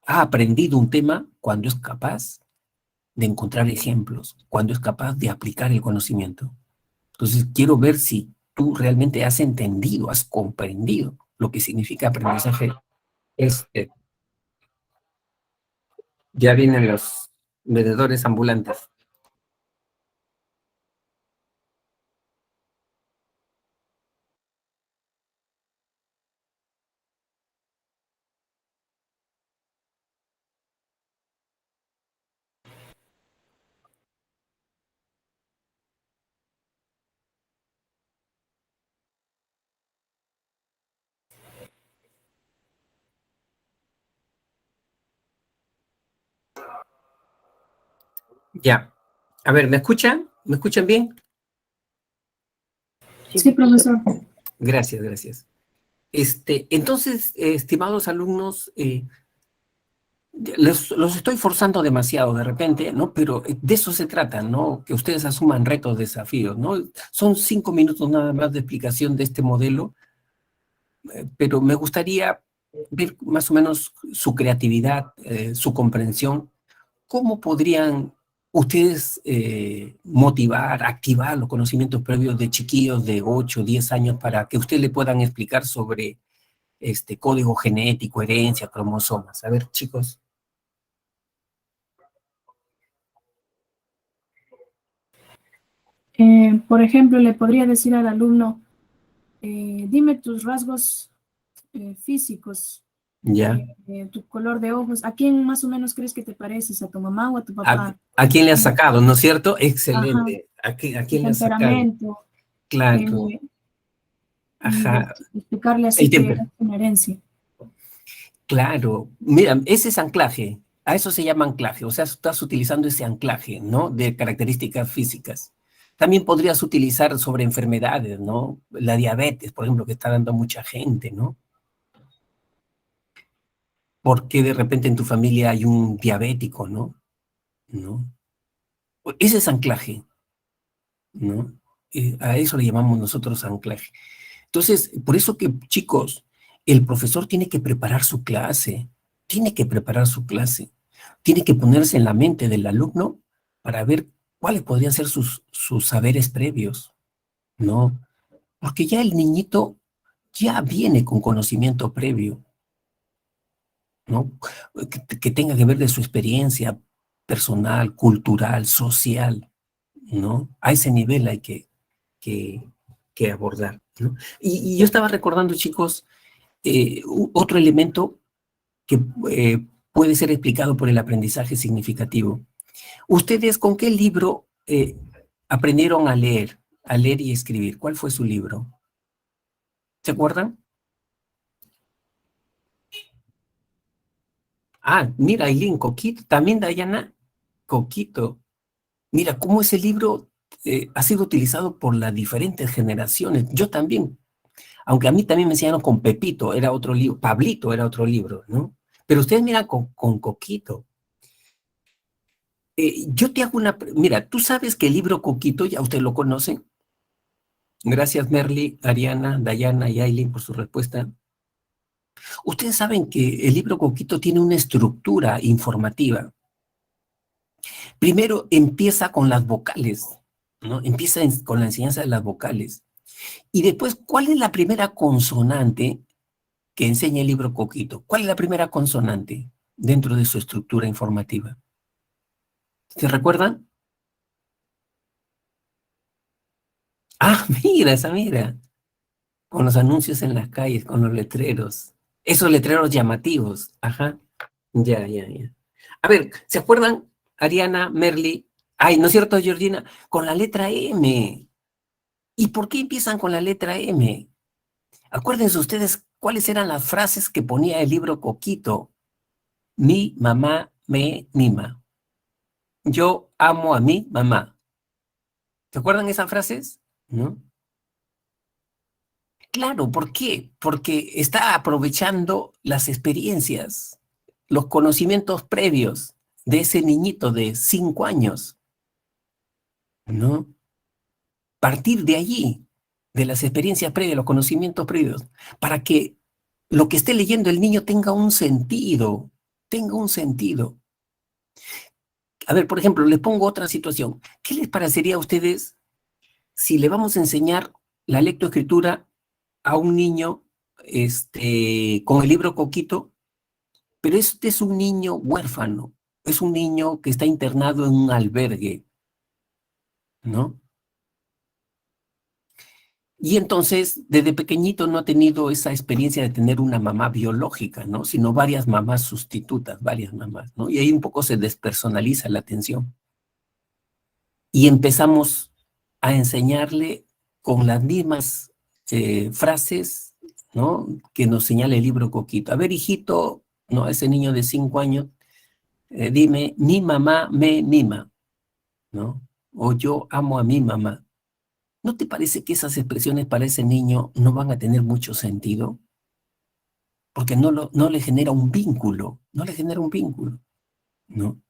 ha aprendido un tema cuando es capaz de encontrar ejemplos, cuando es capaz de aplicar el conocimiento. Entonces, quiero ver si tú realmente has entendido, has comprendido lo que significa aprendizaje. Este, ya vienen los vendedores ambulantes. Ya. A ver, ¿me escuchan? ¿Me escuchan bien? Sí, profesor. Gracias, gracias. Entonces, estimados alumnos, los estoy forzando demasiado de repente, ¿no? Pero de eso se trata, ¿no? Que ustedes asuman retos, desafíos, ¿no? Son 5 minutos nada más de explicación de este modelo, pero me gustaría ver más o menos su creatividad, su comprensión. ¿Cómo podrían ustedes motivar, activar los conocimientos previos de chiquillos de 8, 10 años para que ustedes le puedan explicar sobre código genético, herencia, cromosomas? A ver, chicos. Por ejemplo, le podría decir al alumno, dime tus rasgos físicos, Ya. tu color de ojos, ¿a quién más o menos crees que te pareces? ¿A tu mamá o a tu papá? ¿A quién le has Mm, sacado, no es cierto? Ajá, Excelente. ¿A tu quién le has sacado? temperamento, Claro. eh, y Ajá. explicarle El así que es tiempo. una herencia. Claro. Mira, ese es anclaje. A eso se llama anclaje. O sea, estás utilizando ese anclaje, ¿no? De características físicas. También podrías utilizar sobre enfermedades, ¿no? La diabetes, por ejemplo, que está dando a mucha gente, ¿no? Porque de repente en tu familia hay un diabético, ¿no? ¿No? Ese es anclaje, ¿no? A eso le llamamos nosotros anclaje. Entonces, por eso que, chicos, el profesor tiene que preparar su clase, tiene que preparar su clase, tiene que ponerse en la mente del alumno para ver cuáles podrían ser sus saberes previos, ¿no? Porque ya el niñito ya viene con conocimiento previo, ¿no? Que tenga que ver de su experiencia personal, cultural, social, ¿no? A ese nivel hay que, que abordar, ¿no? Y yo estaba recordando, chicos, otro elemento que puede ser explicado por el aprendizaje significativo. ¿Ustedes con qué libro aprendieron a leer y escribir? ¿Cuál fue su libro? ¿Se acuerdan? Ah, mira, Aileen, Coquito, también Dayana, Coquito. Mira, cómo ese libro ha sido utilizado por las diferentes generaciones. Yo también, aunque a mí también me enseñaron con Pepito, era otro libro, Pablito era otro libro, ¿no? Pero ustedes miran con Coquito. Yo te hago mira, tú sabes que el libro Coquito, ya usted lo conoce. Gracias, Merly, Ariana, Dayana y Aileen por su respuesta. Ustedes saben que el libro Coquito tiene una estructura informativa. Primero empieza con las vocales, ¿no? Empieza con la enseñanza de las vocales. Y después, ¿cuál es la primera consonante que enseña el libro Coquito? ¿Cuál es la primera consonante dentro de su estructura informativa? ¿Se recuerdan? Ah, mira, esa mira. Con los anuncios en las calles, con los letreros. Esos letreros llamativos. Ajá. Ya, ya, ya. A ver, ¿se acuerdan, Ariana, Merly? Ay, ¿no es cierto, Georgina? Con la letra M. ¿Y por qué empiezan con la letra M? Acuérdense ustedes cuáles eran las frases que ponía el libro Coquito. Mi mamá me mima. Yo amo a mi mamá. ¿Se acuerdan esas frases? ¿No? Claro, ¿por qué? Porque está aprovechando las experiencias, los conocimientos previos de ese niñito de 5 años, ¿no? Partir de allí, de las experiencias previas, los conocimientos previos, para que lo que esté leyendo el niño tenga un sentido, tenga un sentido. A ver, por ejemplo, les pongo otra situación. ¿Qué les parecería a ustedes si le vamos a enseñar la lectoescritura a un niño con el libro Coquito, pero este es un niño huérfano, es un niño que está internado en un albergue, ¿no? Y entonces, desde pequeñito no ha tenido esa experiencia de tener una mamá biológica, ¿no? Sino varias mamás sustitutas, varias mamás, ¿no? Y ahí un poco se despersonaliza la atención. Y empezamos a enseñarle con las mismas frases, ¿no? Que nos señala el libro Coquito. A ver, hijito, ¿no? Ese niño de 5 años, dime, mi mamá me mima, ¿no? O yo amo a mi mamá. ¿No te parece que esas expresiones para ese niño no van a tener mucho sentido? Porque no le genera un vínculo, no le genera un vínculo, ¿no?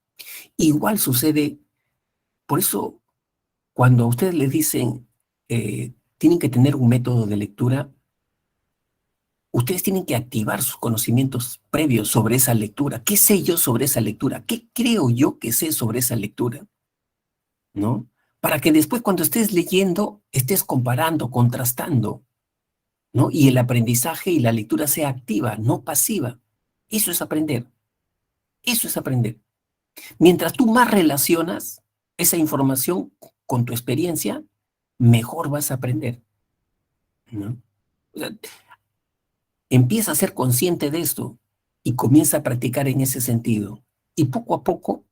Igual sucede, por eso cuando a ustedes les dicen tienen que tener un método de lectura, ustedes tienen que activar sus conocimientos previos sobre esa lectura. ¿Qué sé yo sobre esa lectura? ¿Qué creo yo que sé sobre esa lectura? ¿No? Para que después cuando estés leyendo, estés comparando, contrastando, ¿no? Y el aprendizaje y la lectura sea activa, no pasiva. Eso es aprender. Eso es aprender. Mientras tú más relacionas esa información con tu experiencia, mejor vas a aprender, ¿no? O sea, empieza a ser consciente de esto y comienza a practicar en ese sentido. Y poco a poco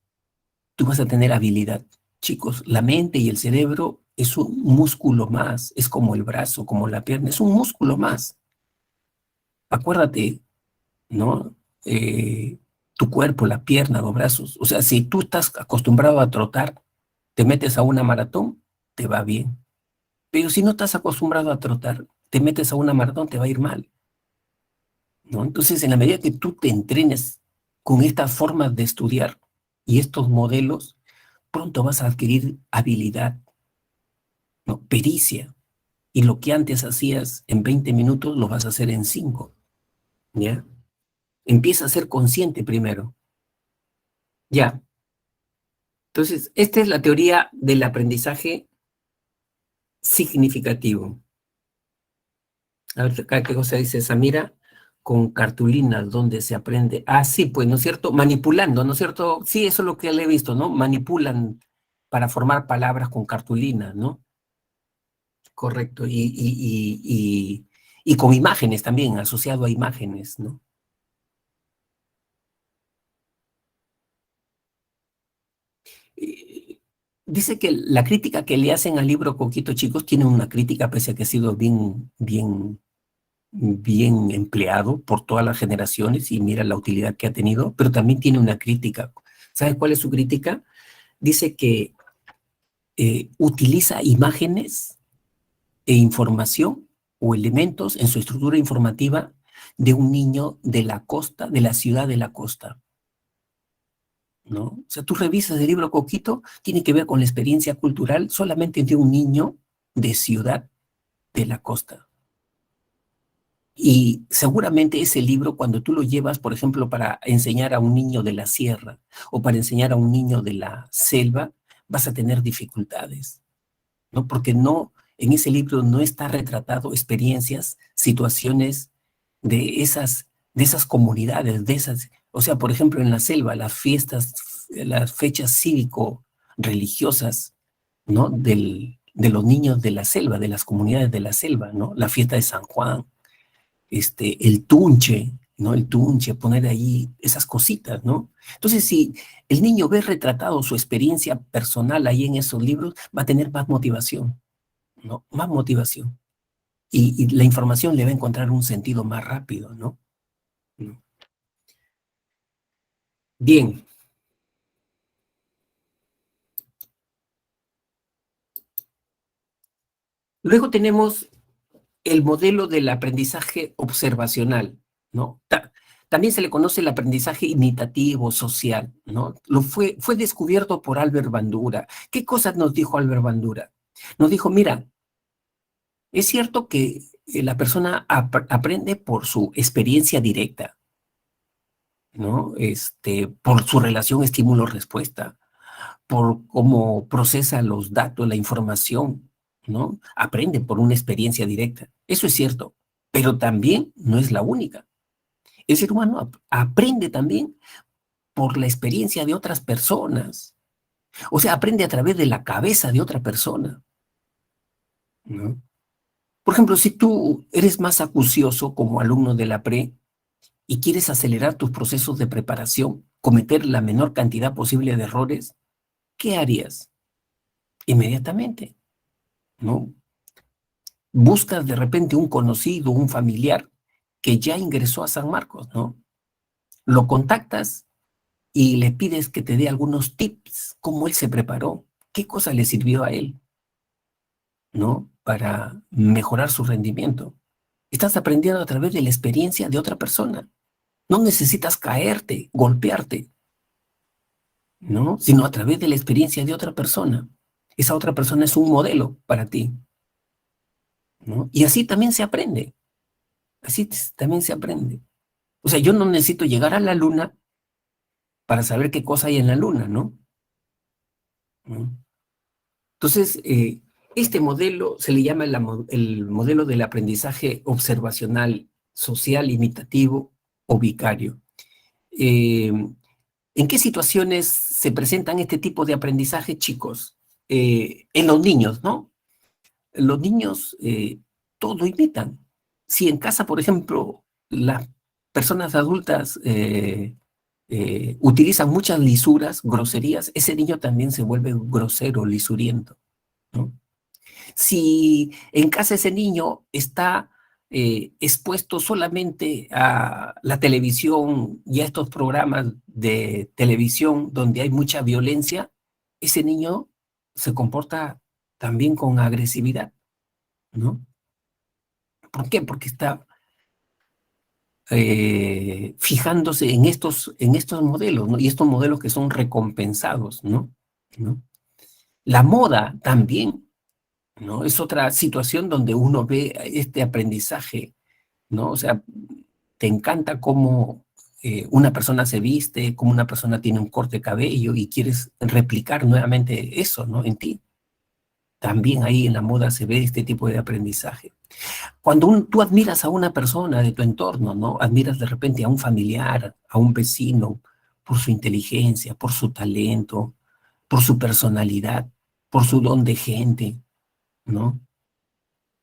tú vas a tener habilidad. Chicos, la mente y el cerebro es un músculo más, es como el brazo, como la pierna, es un músculo más. Acuérdate, ¿no? Tu cuerpo, la pierna, los brazos. O sea, si tú estás acostumbrado a trotar, te metes a una maratón, te va bien. Pero si no estás acostumbrado a trotar, te metes a una maratón, te va a ir mal, ¿no? Entonces, en la medida que tú te entrenes con estas formas de estudiar y estos modelos, pronto vas a adquirir habilidad, ¿no? Pericia. Y lo que antes hacías en 20 minutos, lo vas a hacer en 5, ¿ya? Empieza a ser consciente primero, ¿ya? Entonces, esta es la teoría del aprendizaje significativo. A ver, acá qué cosa dice Samira, con cartulinas donde se aprende. Ah, sí, pues, ¿no es cierto? Manipulando, ¿no es cierto? Sí, eso es lo que le he visto, ¿no? Manipulan para formar palabras con cartulinas, ¿no? Correcto. Y con imágenes también, asociado a imágenes, ¿no? Eh, Dice que la crítica que le hacen al libro Coquito, chicos, tiene una crítica, pese a que ha sido bien empleado por todas las generaciones y mira la utilidad que ha tenido, pero también tiene una crítica. ¿Sabes cuál es su crítica? Dice que utiliza imágenes e información o elementos en su estructura informativa de un niño de la costa, de la ciudad de la costa, ¿no? O sea, tú revisas el libro Coquito, tiene que ver con la experiencia cultural solamente de un niño de ciudad de la costa. Y seguramente ese libro, cuando tú lo llevas, por ejemplo, para enseñar a un niño de la sierra o para enseñar a un niño de la selva, vas a tener dificultades, ¿no? Porque no, en ese libro no está retratado experiencias, situaciones de esas comunidades, de esas, o sea, por ejemplo, en la selva, las fiestas, las fechas cívico-religiosas, ¿no? De los niños de la selva, de las comunidades de la selva, ¿no? La fiesta de San Juan, el tunche, ¿no? El tunche, poner ahí esas cositas, ¿no? Entonces, si el niño ve retratado su experiencia personal ahí en esos libros, va a tener más motivación, ¿no? Más motivación. Y la información le va a encontrar un sentido más rápido, ¿no? ¿No? Bien, Luego tenemos el modelo del aprendizaje observacional, ¿no? También se le conoce el aprendizaje imitativo social, ¿no? Fue descubierto por Albert Bandura. ¿Qué cosas nos dijo Albert Bandura? Nos dijo, mira, es cierto que la persona aprende por su experiencia directa, ¿no? Por su relación estímulo-respuesta, por cómo procesa los datos, la información, ¿no? Aprende por una experiencia directa. Eso es cierto, pero también no es la única. El ser humano aprende también por la experiencia de otras personas. O sea, aprende a través de la cabeza de otra persona, ¿no? Por ejemplo, si tú eres más acucioso como alumno de la pre y quieres acelerar tus procesos de preparación, cometer la menor cantidad posible de errores, ¿qué harías? Inmediatamente, ¿no? Buscas de repente un conocido, un familiar que ya ingresó a San Marcos, ¿no? Lo contactas y le pides que te dé algunos tips, cómo él se preparó, qué cosa le sirvió a él, ¿no? Para mejorar su rendimiento. Estás aprendiendo a través de la experiencia de otra persona. No necesitas caerte, golpearte, ¿no? Sino a través de la experiencia de otra persona. Esa otra persona es un modelo para ti, ¿no? Y así también se aprende. Así también se aprende. O sea, yo no necesito llegar a la luna para saber qué cosa hay en la luna, ¿no? ¿No? Entonces, este modelo se le llama el modelo del aprendizaje observacional, social, imitativo o vicario. ¿En qué situaciones se presentan este tipo de aprendizaje, chicos? En los niños, ¿no? Los niños todo imitan. Si en casa, por ejemplo, las personas adultas utilizan muchas lisuras, groserías, ese niño también se vuelve grosero, lisuriento, ¿no? Si en casa ese niño está expuesto solamente a la televisión y a estos programas de televisión donde hay mucha violencia, ese niño se comporta también con agresividad, ¿no? ¿Por qué? Porque está fijándose en estos modelos, ¿no? Y estos modelos que son recompensados, ¿no? ¿No? La moda también, ¿no? Es otra situación donde uno ve este aprendizaje, ¿no? O sea, te encanta cómo una persona se viste, cómo una persona tiene un corte de cabello y quieres replicar nuevamente eso, ¿no? En ti. También ahí en la moda se ve este tipo de aprendizaje. Cuando tú admiras a una persona de tu entorno, ¿no? Admiras de repente a un familiar, a un vecino, por su inteligencia, por su talento, por su personalidad, por su don de gente, ¿no?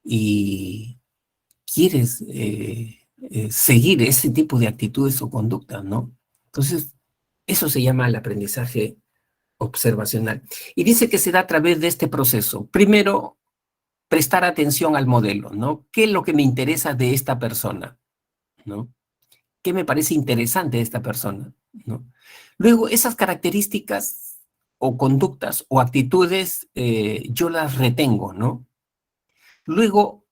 Y quieres seguir ese tipo de actitudes o conductas, ¿no? Entonces, eso se llama el aprendizaje observacional. Y dice que se da a través de este proceso. Primero, prestar atención al modelo, ¿no? ¿Qué es lo que me interesa de esta persona, ¿no? ¿Qué me parece interesante de esta persona, ¿no? Luego, esas características o conductas o actitudes, yo las retengo, ¿no? Luego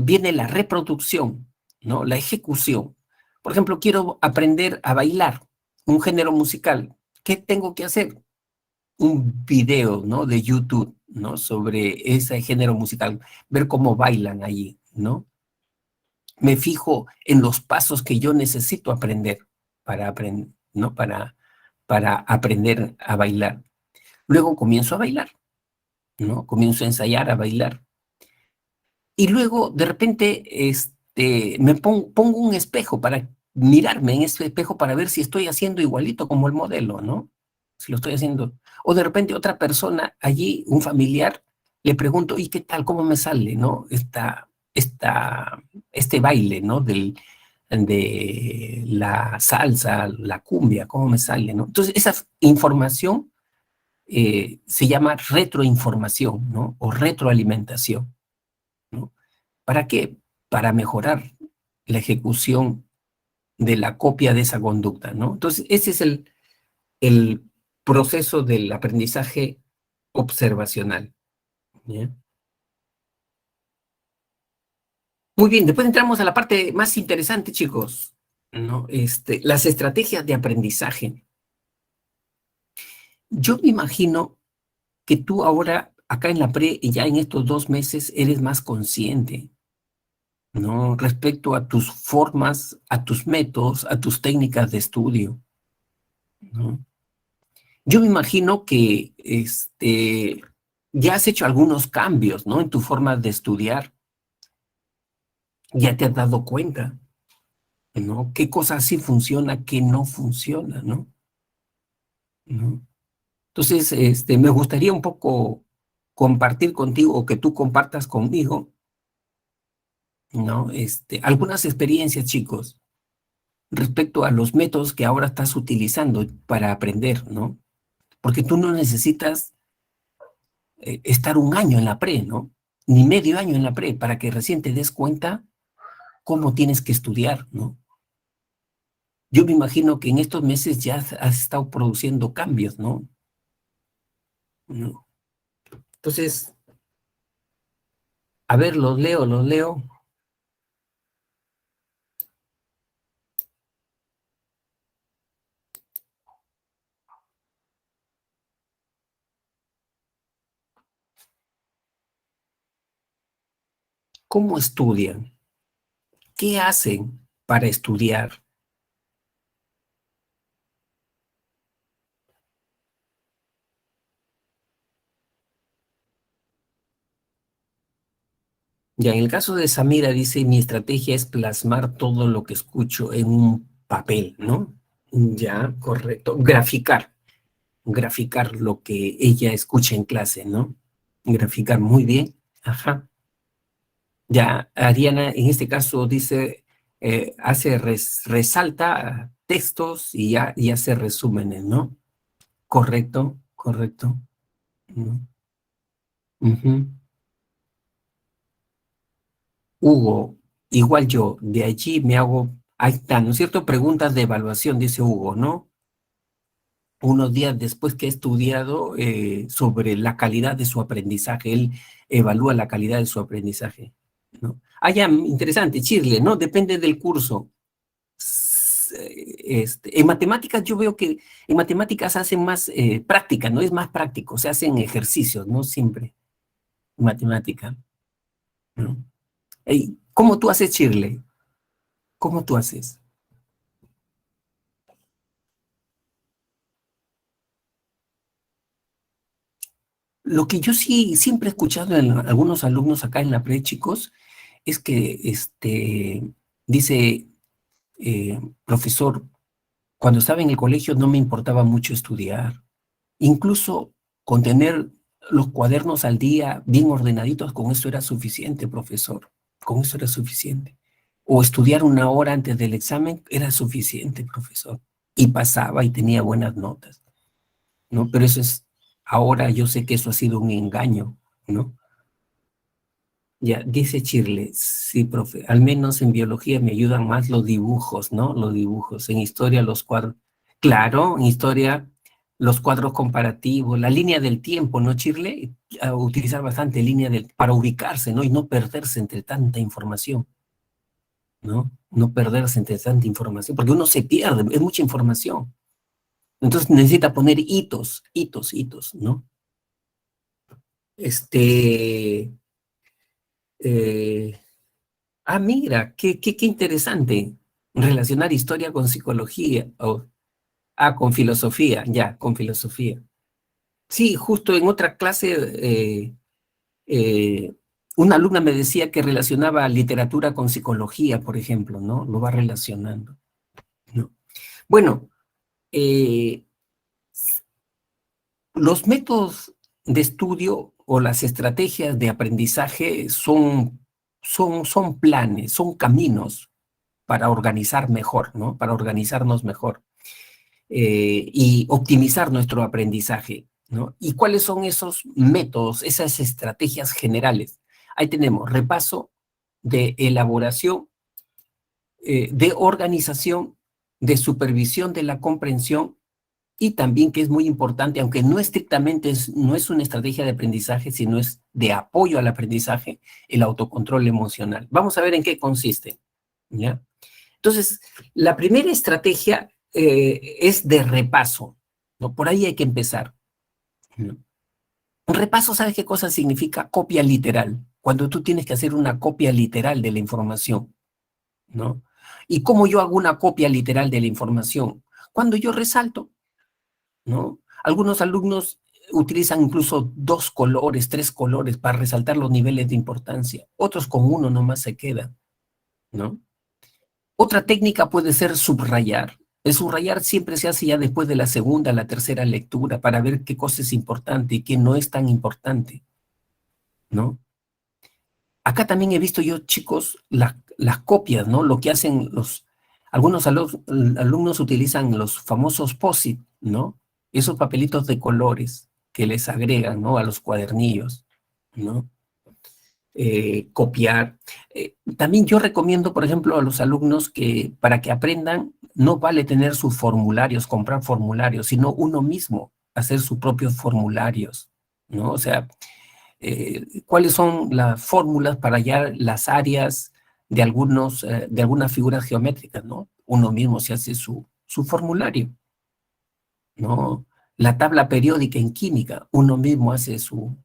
viene la reproducción, ¿no? La ejecución. Por ejemplo, quiero aprender a bailar un género musical. ¿Qué tengo que hacer? Un video, ¿no? De YouTube, ¿no? Sobre ese género musical, ver cómo bailan allí, ¿no? Me fijo en los pasos que yo necesito aprender para aprender, ¿no? Para aprender a bailar. Luego comienzo a bailar, ¿no? Comienzo a ensayar a bailar. Y luego, de repente, me pongo un espejo para mirarme en ese espejo para ver si estoy haciendo igualito como el modelo, ¿no? Si lo estoy haciendo. O de repente otra persona allí, un familiar, le pregunto, ¿y qué tal? ¿Cómo me sale, no? Este baile, ¿no? De la salsa, la cumbia, ¿cómo me sale, no? Entonces, esa información se llama retroinformación, ¿no? O retroalimentación, ¿no? ¿Para qué? Para mejorar la ejecución de la copia de esa conducta, ¿no? Entonces, ese es el proceso del aprendizaje observacional, ¿ya? Muy bien, después entramos a la parte más interesante, chicos, ¿no? Las estrategias de aprendizaje. Yo me imagino que tú ahora, acá en la pre, y ya en estos 2 meses, eres más consciente, ¿no? Respecto a tus formas, a tus métodos, a tus técnicas de estudio, ¿no? Yo me imagino que ya has hecho algunos cambios, ¿no? En tu forma de estudiar. Ya te has dado cuenta, ¿no? ¿Qué cosa sí funciona, qué no funciona, ¿no? ¿No? Entonces, me gustaría un poco compartir contigo o que tú compartas conmigo, ¿no? Algunas experiencias, chicos, respecto a los métodos que ahora estás utilizando para aprender, ¿no? Porque tú no necesitas estar un año en la pre, ¿no? Ni medio año en la pre para que recién te des cuenta cómo tienes que estudiar, ¿no? Yo me imagino que en estos meses ya has estado produciendo cambios, ¿no? ¿No? Entonces, a ver, los leo, los leo. ¿Cómo estudian? ¿Qué hacen para estudiar? Ya, en el caso de Samira dice, mi estrategia es plasmar todo lo que escucho en un papel, ¿no? Ya, correcto. Graficar lo que ella escucha en clase, ¿no? Graficar muy bien. Ajá. Ya, Ariana en este caso dice, resalta textos y hace resúmenes, ¿no? Correcto, correcto. ¿No? Ujú. Hugo, igual yo, de allí me hago, ahí está, ¿no es cierto? Preguntas de evaluación, dice Hugo, ¿no? Unos días después que he estudiado sobre la calidad de su aprendizaje, él evalúa la calidad de su aprendizaje, ¿no? Ah, ya, interesante, Chirle, ¿no? Depende del curso. En matemáticas yo veo que en matemáticas hacen más práctica, ¿no? Es más práctico, se hacen ejercicios, ¿no? Siempre, en matemática, ¿no? Ey, ¿cómo tú haces, Chirle? ¿Cómo tú haces? Lo que yo sí siempre he escuchado en algunos alumnos acá en la pre, chicos, es que dice, profesor, cuando estaba en el colegio no me importaba mucho estudiar. Incluso con tener los cuadernos al día bien ordenaditos, con eso era suficiente, profesor. Con eso era suficiente. O estudiar 1 hora antes del examen era suficiente, profesor. Y pasaba y tenía buenas notas, ¿no? Pero eso es, ahora yo sé que eso ha sido un engaño, ¿no? Ya, dice Chirle, sí, profe, al menos en biología me ayudan más los dibujos, ¿no? Los dibujos, en historia los cuadros. Claro, en historia los cuadros comparativos, la línea del tiempo, ¿no, Chirle? A utilizar bastante para ubicarse, ¿no? Y no perderse entre tanta información, ¿no? No perderse entre tanta información, porque uno se pierde, es mucha información. Entonces necesita poner hitos, hitos, hitos, ¿no? Este, eh, mira, qué interesante. Relacionar historia con psicología. Con filosofía, ya, con filosofía. Sí, justo en otra clase, eh, una alumna me decía que relacionaba literatura con psicología, por ejemplo, ¿no? Lo va relacionando, ¿no? Bueno, eh, los métodos de estudio o las estrategias de aprendizaje son planes, son caminos para organizar mejor, ¿no? Para organizarnos mejor y optimizar nuestro aprendizaje, ¿no? ¿Y cuáles son esos métodos, esas estrategias generales? Ahí tenemos repaso de elaboración, de organización, de supervisión de la comprensión Y también que es muy importante, aunque no estrictamente no es una estrategia de aprendizaje, sino es de apoyo al aprendizaje, el autocontrol emocional. Vamos a ver en qué consiste, ¿ya? Entonces, la primera estrategia es de repaso, ¿no? Por ahí hay que empezar, ¿no? Un repaso, ¿sabes qué cosa significa? Copia literal, cuando tú tienes que hacer una copia literal de la información, ¿no? ¿Y cómo yo hago una copia literal de la información? Cuando yo resalto, ¿no? Algunos alumnos utilizan incluso 2 colores, 3 colores para resaltar los niveles de importancia. Otros con uno nomás se quedan, ¿no? Otra técnica puede ser subrayar. El subrayar siempre se hace ya después de la segunda, la tercera lectura para ver qué cosa es importante y qué no es tan importante, ¿no? Acá también he visto yo, chicos, las copias, ¿no? Lo que hacen algunos alumnos utilizan los famosos POSIT, ¿no? Esos papelitos de colores que les agregan, ¿no? A los cuadernillos, ¿no? Copiar. También yo recomiendo, por ejemplo, a los alumnos que para que aprendan, no vale tener sus formularios, comprar formularios, sino uno mismo hacer sus propios formularios, ¿no? O sea, cuáles son las fórmulas para hallar las áreas de algunas figuras geométricas, ¿no? Uno mismo se hace su formulario, ¿no? La tabla periódica en química, uno mismo hace su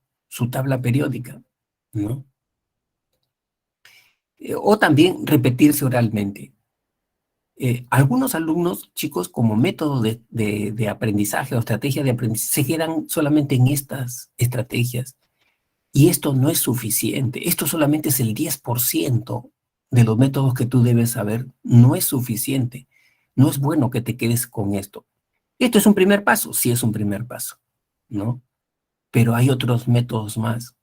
tabla periódica, ¿no? O también repetirse oralmente. Algunos alumnos, chicos, como método de aprendizaje o estrategia de aprendizaje, se quedan solamente en estas estrategias. Y esto no es suficiente. Esto solamente es el 10% de los métodos que tú debes saber. No es suficiente. No es bueno que te quedes con esto. Esto es un primer paso. Sí es un primer paso, ¿no? Pero hay otros métodos más.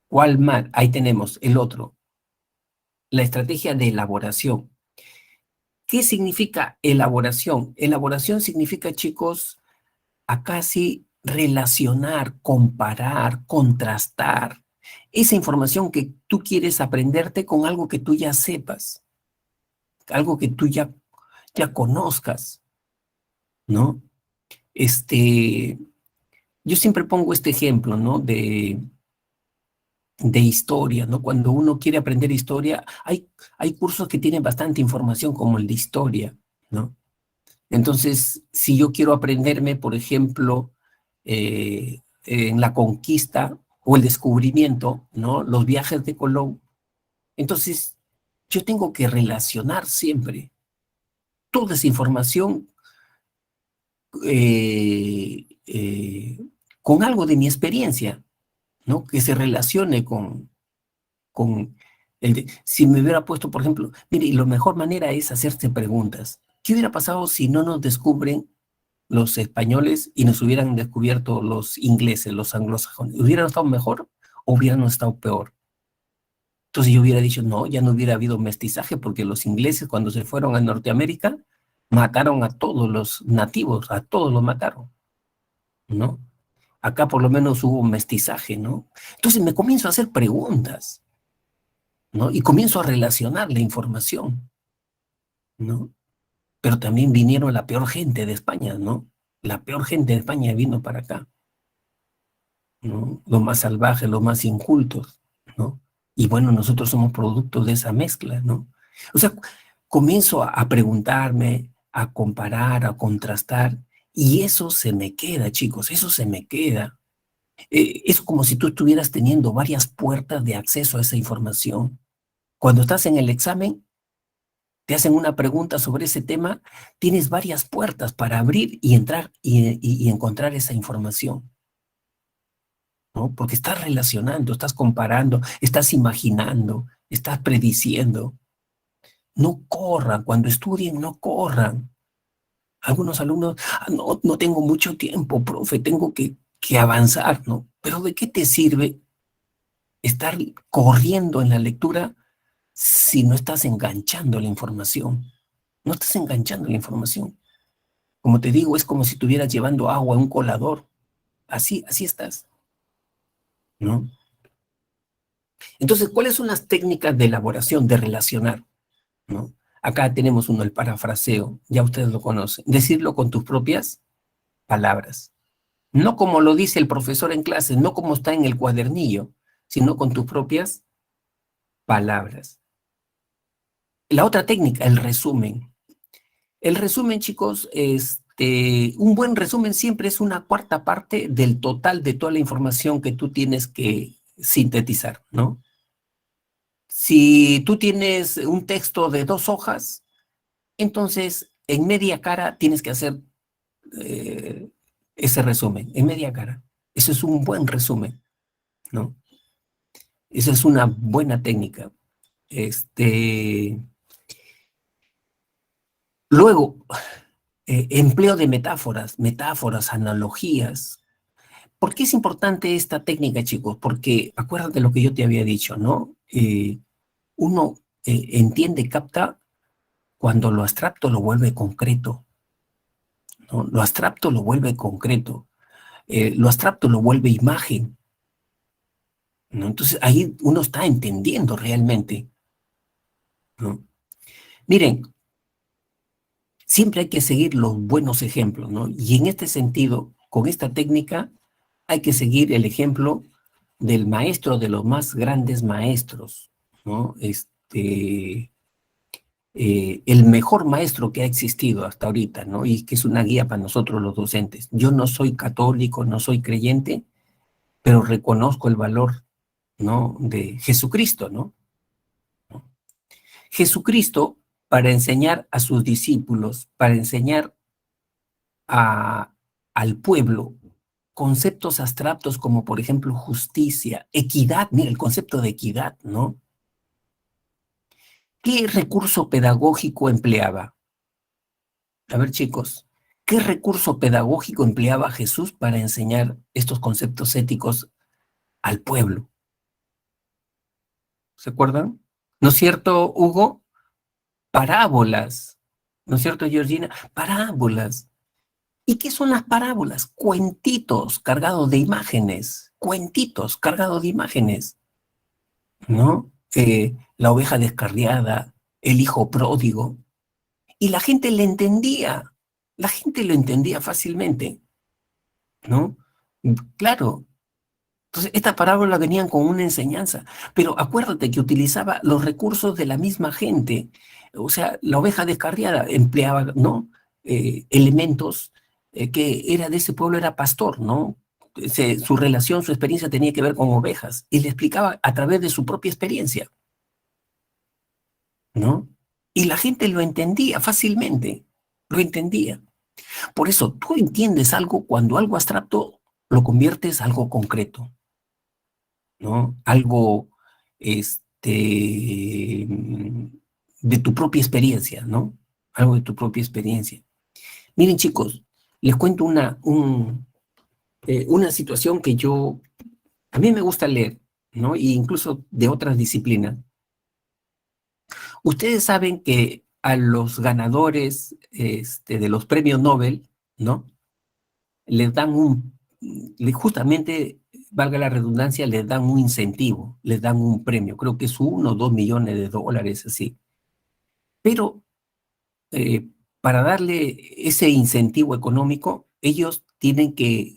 ¿Cuál más? Ahí tenemos el otro. La estrategia de elaboración. ¿Qué significa elaboración? Elaboración significa, chicos, acá sí relacionar, comparar, contrastar esa información que tú quieres aprenderte con algo que tú ya sepas, algo que tú ya conozcas, ¿no? Yo siempre pongo este ejemplo, ¿no? De historia, ¿no? Cuando uno quiere aprender historia, hay cursos que tienen bastante información como el de historia, ¿no? Entonces, si yo quiero aprenderme, por ejemplo, en la conquista o el descubrimiento, ¿no? Los viajes de Colón, entonces yo tengo que relacionar siempre toda esa información eh, eh, con algo de mi experiencia, ¿no? Que se relacione con si me hubiera puesto, por ejemplo, mire, y la mejor manera es hacerse preguntas. ¿Qué hubiera pasado si no nos descubren los españoles y nos hubieran descubierto los ingleses, los anglosajones? ¿Hubieran estado mejor o hubieran estado peor? Entonces yo hubiera dicho, no, ya no hubiera habido mestizaje porque los ingleses cuando se fueron a Norteamérica mataron a todos los nativos, a todos los mataron, ¿no? Acá por lo menos hubo mestizaje, ¿no? Entonces me comienzo a hacer preguntas, ¿no? Y comienzo a relacionar la información, ¿no? Pero también vinieron la peor gente de España, ¿no? La peor gente de España vino para acá, ¿no? Los más salvajes, los más incultos, ¿no? Y bueno, nosotros somos productos de esa mezcla, ¿no? O sea, comienzo a preguntarme, a comparar, a contrastar, y eso se me queda, chicos, eso se me queda. Es como si tú estuvieras teniendo varias puertas de acceso a esa información. Cuando estás en el examen, te hacen una pregunta sobre ese tema, tienes varias puertas para abrir y entrar y encontrar esa información, ¿no? Porque estás relacionando, estás comparando, estás imaginando, estás prediciendo. No corran, cuando estudien, no corran. Algunos alumnos, no, no tengo mucho tiempo, profe, tengo que avanzar, ¿no? Pero ¿de qué te sirve estar corriendo en la lectura si no estás enganchando la información? No estás enganchando la información. Como te digo, es como si estuvieras llevando agua a un colador. Así estás, ¿no? Entonces, ¿cuáles son las técnicas de elaboración, de relacionar, ¿no? Acá tenemos uno, el parafraseo, ya ustedes lo conocen. Decirlo con tus propias palabras. No como lo dice el profesor en clase, no como está en el cuadernillo, sino con tus propias palabras. La otra técnica, el resumen. El resumen, chicos, un buen resumen siempre es una cuarta parte del total de toda la información que tú tienes que sintetizar, ¿no? Si tú tienes un texto de 2 hojas, entonces en media cara tienes que hacer ese resumen, en media cara. Eso es un buen resumen, ¿no? Esa es una buena técnica. Luego, empleo de metáforas, analogías. ¿Por qué es importante esta técnica, chicos? Porque acuérdate lo que yo te había dicho, ¿no? Uno entiende, capta cuando lo abstracto lo vuelve concreto, ¿no? Lo abstracto lo vuelve concreto, lo abstracto lo vuelve imagen, ¿no? Entonces ahí uno está entendiendo realmente, ¿no? Miren, siempre hay que seguir los buenos ejemplos, ¿no? Y en este sentido, con esta técnica, hay que seguir el ejemplo del maestro de los más grandes maestros, ¿no? El mejor maestro que ha existido hasta ahorita, ¿no? Y que es una guía para nosotros los docentes. Yo no soy católico, no soy creyente, pero reconozco el valor, ¿no? De Jesucristo, ¿no? Jesucristo, para enseñar a sus discípulos, para enseñar al pueblo conceptos abstractos como, por ejemplo, justicia, equidad, mira, el concepto de equidad, ¿no? ¿Qué recurso pedagógico empleaba? A ver, chicos, ¿qué recurso pedagógico empleaba Jesús para enseñar estos conceptos éticos al pueblo? ¿Se acuerdan? ¿No es cierto, Hugo? Parábolas. ¿No es cierto, Georgina? Parábolas. ¿Y qué son las parábolas? Cuentitos cargados de imágenes. Cuentitos cargados de imágenes, ¿no? La oveja descarriada, el hijo pródigo. Y la gente le entendía. La gente lo entendía fácilmente, ¿no? Claro. Entonces, estas parábolas venían con una enseñanza, pero acuérdate que utilizaba los recursos de la misma gente. O sea, la oveja descarriada empleaba, ¿no? Elementos que era de ese pueblo, era pastor, ¿no? Su relación, su experiencia tenía que ver con ovejas y le explicaba a través de su propia experiencia, ¿no? Y la gente lo entendía fácilmente, lo entendía. Por eso, tú entiendes algo cuando algo abstracto lo conviertes en algo concreto, ¿no? Algo, de tu propia experiencia, ¿no? Algo de tu propia experiencia. Miren, chicos, les cuento una situación que a mí me gusta leer, ¿no? E incluso de otras disciplinas. Ustedes saben que a los ganadores de los premios Nobel, ¿no? Les dan justamente, valga la redundancia, les dan un incentivo, les dan un premio, creo que es 1 o 2 millones de dólares, así. Pero para darle ese incentivo económico, ellos tienen que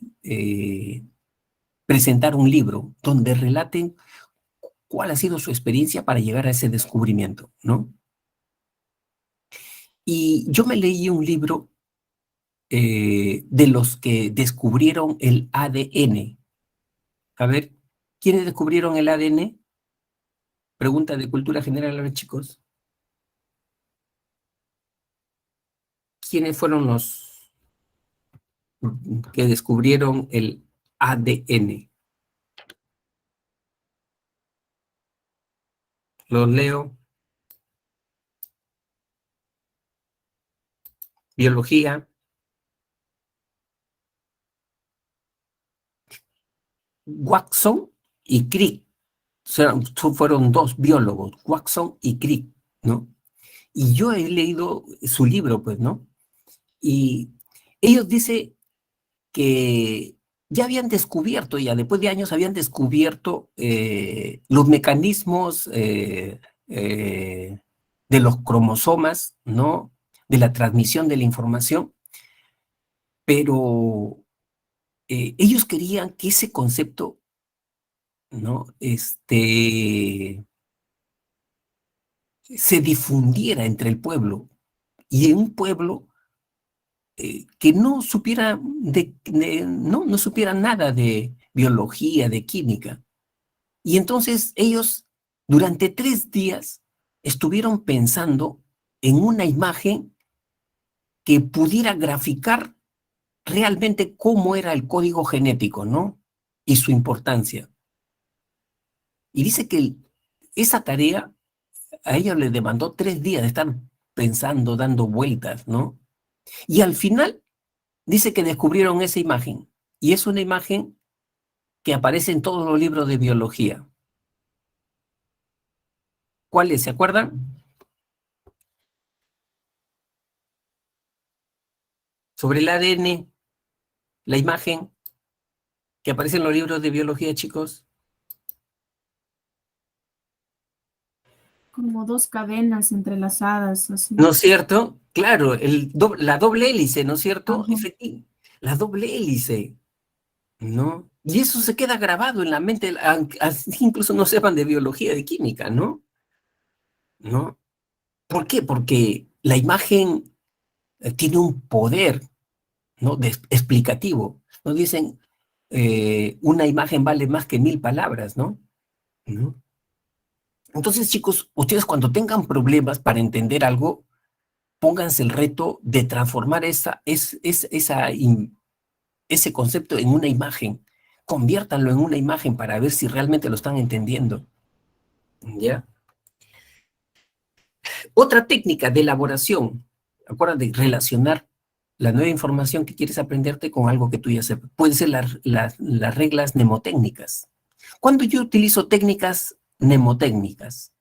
presentar un libro donde relaten cuál ha sido su experiencia para llegar a ese descubrimiento, ¿no? Y yo me leí un libro de los que descubrieron el ADN. A ver, ¿quiénes descubrieron el ADN? Pregunta de cultura general a los chicos. ¿Quiénes fueron los que descubrieron el ADN? Los leo. Biología. Watson y Crick. O sea, fueron 2 biólogos, Watson y Crick, ¿no? Y yo he leído su libro, pues, ¿no? Y ellos dicen que ya habían descubierto, ya después de años habían descubierto los mecanismos de los cromosomas, ¿no? De la transmisión de la información, pero ellos querían que ese concepto, ¿no? Se difundiera entre el pueblo, y en un pueblo que no supiera no supiera nada de biología, de química. Y entonces ellos durante 3 días estuvieron pensando en una imagen que pudiera graficar realmente cómo era el código genético, ¿no? Y su importancia. Y dice que esa tarea a ellos les demandó 3 días de estar pensando, dando vueltas, ¿no? Y al final dice que descubrieron esa imagen. Y es una imagen que aparece en todos los libros de biología. ¿Cuáles? ¿Se acuerdan? Sobre el ADN, la imagen que aparece en los libros de biología, chicos. Como dos cadenas entrelazadas, así. ¿No es cierto? Claro, la doble hélice, ¿no es cierto? Ajá. La doble hélice, ¿no? Y eso se queda grabado en la mente, así incluso no sepan de biología, de química, ¿no? ¿No? ¿Por qué? Porque la imagen tiene un poder, ¿no? Explicativo. Nos dicen, una imagen vale más que 1000 palabras, ¿no? ¿No? Entonces, chicos, ustedes cuando tengan problemas para entender algo, pónganse el reto de transformar ese concepto en una imagen. Conviértanlo en una imagen para ver si realmente lo están entendiendo. ¿Ya? Otra técnica de elaboración, acuérdate, relacionar la nueva información que quieres aprenderte con algo que tú ya sepas. Pueden ser las reglas mnemotécnicas. Cuando yo utilizo técnicas mnemotécnicas,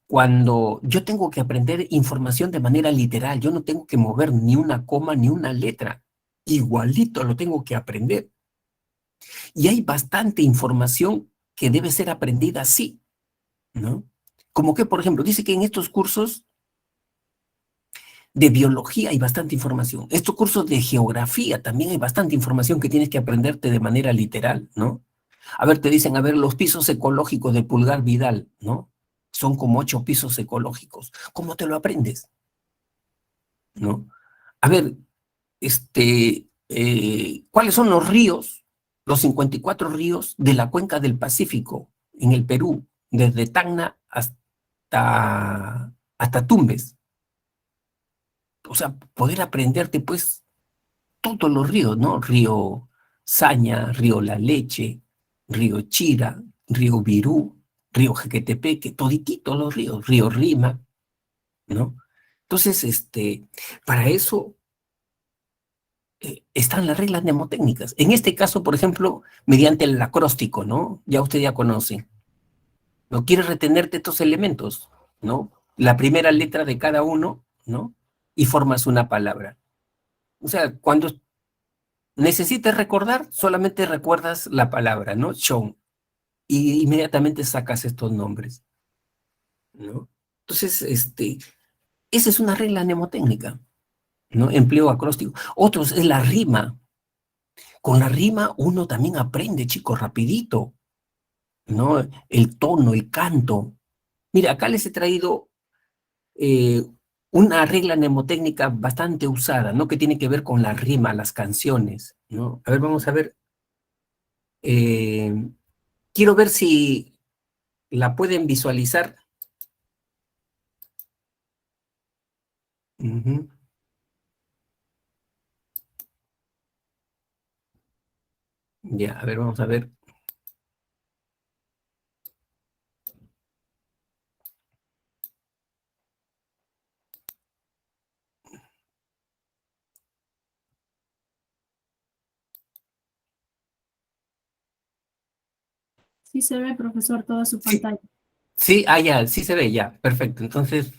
cuando yo tengo que aprender información de manera literal, yo no tengo que mover ni una coma ni una letra. Igualito lo tengo que aprender. Y hay bastante información que debe ser aprendida así, ¿no? Como que, por ejemplo, dice que en estos cursos de biología hay bastante información. Estos cursos de geografía también hay bastante información que tienes que aprenderte de manera literal, ¿no? A ver, te dicen, a ver, los pisos ecológicos de Pulgar Vidal, ¿no? Son como 8 pisos ecológicos. ¿Cómo te lo aprendes? ¿No? A ver, ¿cuáles son los ríos, los 54 ríos de la cuenca del Pacífico en el Perú, desde Tacna hasta Tumbes? O sea, poder aprenderte, pues, todos los ríos, ¿no? Río Saña, río La Leche, río Chira, río Virú, río Jequetepeque, todititos los ríos, río Rima, ¿no? Entonces, para eso están las reglas mnemotécnicas. En este caso, por ejemplo, mediante el acróstico, ¿no? Ya usted ya conoce. ¿No? Quieres retenerte estos elementos, ¿no? La primera letra de cada uno, ¿no? Y formas una palabra. O sea, cuando necesites recordar, solamente recuerdas la palabra, ¿no? Sean. Y inmediatamente sacas estos nombres, ¿no? Entonces, esa es una regla mnemotécnica, ¿no? Empleo acróstico. Otros es la rima. Con la rima uno también aprende, chicos, rapidito, ¿no? El tono, el canto. Mira, acá les he traído eh, una regla mnemotécnica bastante usada, ¿no? Que tiene que ver con la rima, las canciones, ¿no? A ver, vamos a ver. eh, Quiero ver si la pueden visualizar. Ujú. Ya, a ver, vamos a ver. Sí se ve, profesor, toda su Sí, pantalla. sí, ya, sí se ve, ya, perfecto. Entonces,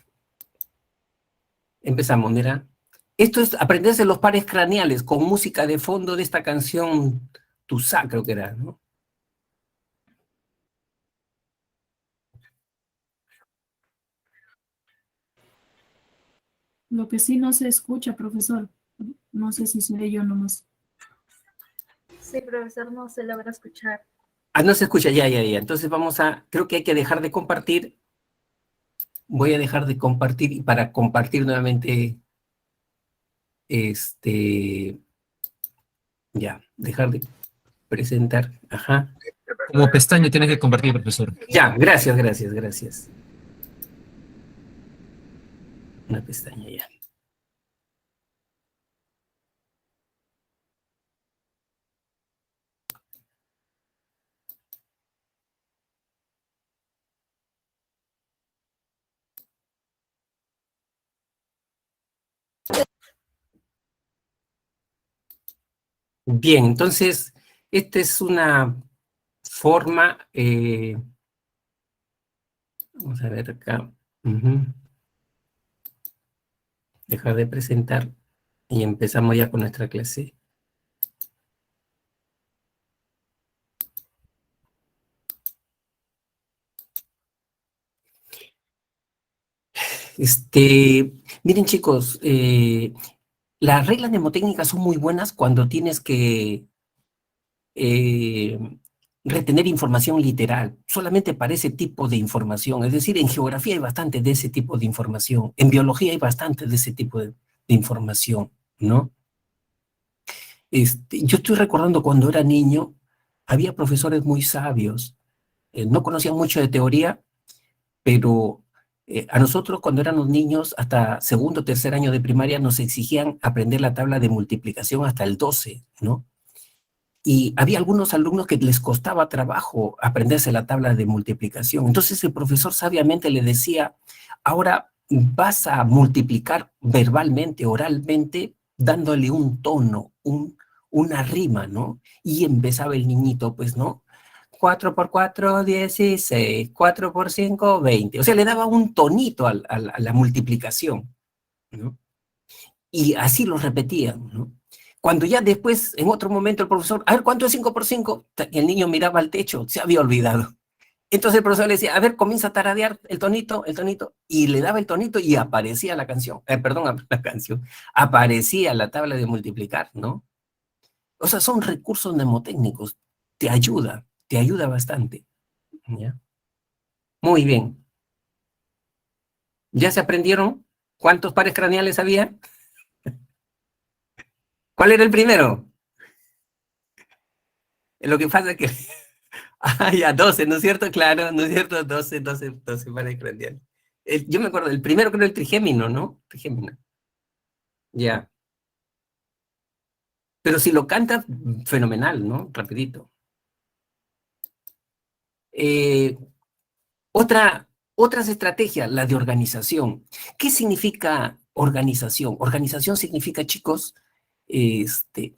empezamos, mira. Esto es aprenderse los pares craneales con música de fondo de esta canción, Tusá, creo que era, ¿no? Lo que sí no se escucha, profesor. No sé si seré yo nomás. Sí, profesor, no se logra escuchar. Ah, no se escucha, ya. Entonces creo que hay que dejar de compartir. Voy a dejar de compartir y para compartir nuevamente, ya, dejar de presentar. Ajá. Como pestaña tienes que compartir, profesor. Ya, gracias. Una pestaña ya. Bien, entonces, esta es una forma, vamos a ver acá, dejar de presentar y empezamos ya con nuestra clase. Miren chicos, las reglas mnemotécnicas son muy buenas cuando tienes que retener información literal, solamente para ese tipo de información. Es decir, en geografía hay bastante de ese tipo de información, en biología hay bastante de ese tipo de información, ¿no? Yo estoy recordando cuando era niño, había profesores muy sabios, no conocían mucho de teoría, pero a nosotros cuando éramos niños, hasta segundo o tercer año de primaria, nos exigían aprender la tabla de multiplicación hasta el 12, ¿no? Y había algunos alumnos que les costaba trabajo aprenderse la tabla de multiplicación. Entonces el profesor sabiamente le decía, ahora vas a multiplicar verbalmente, oralmente, dándole un tono, una rima, ¿no? Y empezaba el niñito, pues, ¿no? 4 por 4, 16, 4 por 5, 20. O sea, le daba un tonito a la multiplicación, ¿no? Y así lo repetían, ¿no? Cuando ya después, en otro momento, el profesor, a ver, ¿cuánto es 5 por 5? Y el niño miraba al techo, se había olvidado. Entonces el profesor le decía, a ver, comienza a tararear el tonito, y le daba el tonito y aparecía la canción, perdón, la canción, aparecía la tabla de multiplicar, ¿no? O sea, son recursos mnemotécnicos, te ayuda bastante, ¿ya? Muy bien. ¿Ya se aprendieron cuántos pares craneales había? ¿Cuál era el primero? Lo que pasa es que... Ah, ya, 12, ¿no es cierto? Claro, ¿no es cierto? 12 pares craneales. Yo me acuerdo, el primero creo el trigémino, ¿no? Trigémino. Ya. Pero si lo cantas, fenomenal, ¿no? Rapidito. Eh, otras estrategias, la de organización. ¿Qué significa organización? Organización significa, chicos,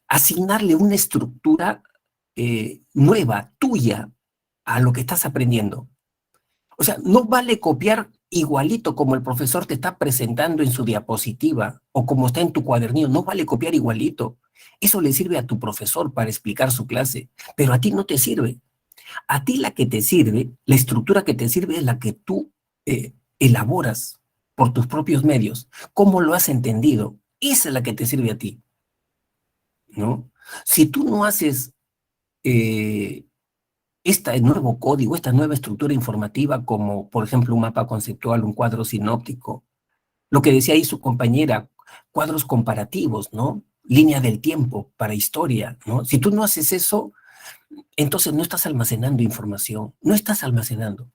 asignarle una estructura nueva, tuya, a lo que estás aprendiendo. O sea, no vale copiar igualito como el profesor te está presentando en su diapositiva o como está en tu cuadernillo, no vale copiar igualito. Eso le sirve a tu profesor para explicar su clase, pero a ti no te sirve. A ti la que te sirve, la estructura que te sirve es la que tú elaboras por tus propios medios. ¿Cómo lo has entendido? Esa es la que te sirve a ti, ¿no? Si tú no haces este nuevo código, esta nueva estructura informativa, como por ejemplo un mapa conceptual, un cuadro sinóptico, lo que decía ahí su compañera, cuadros comparativos, ¿no? Línea del tiempo para historia, ¿no? Si tú no haces eso, entonces no estás almacenando información, no estás almacenando.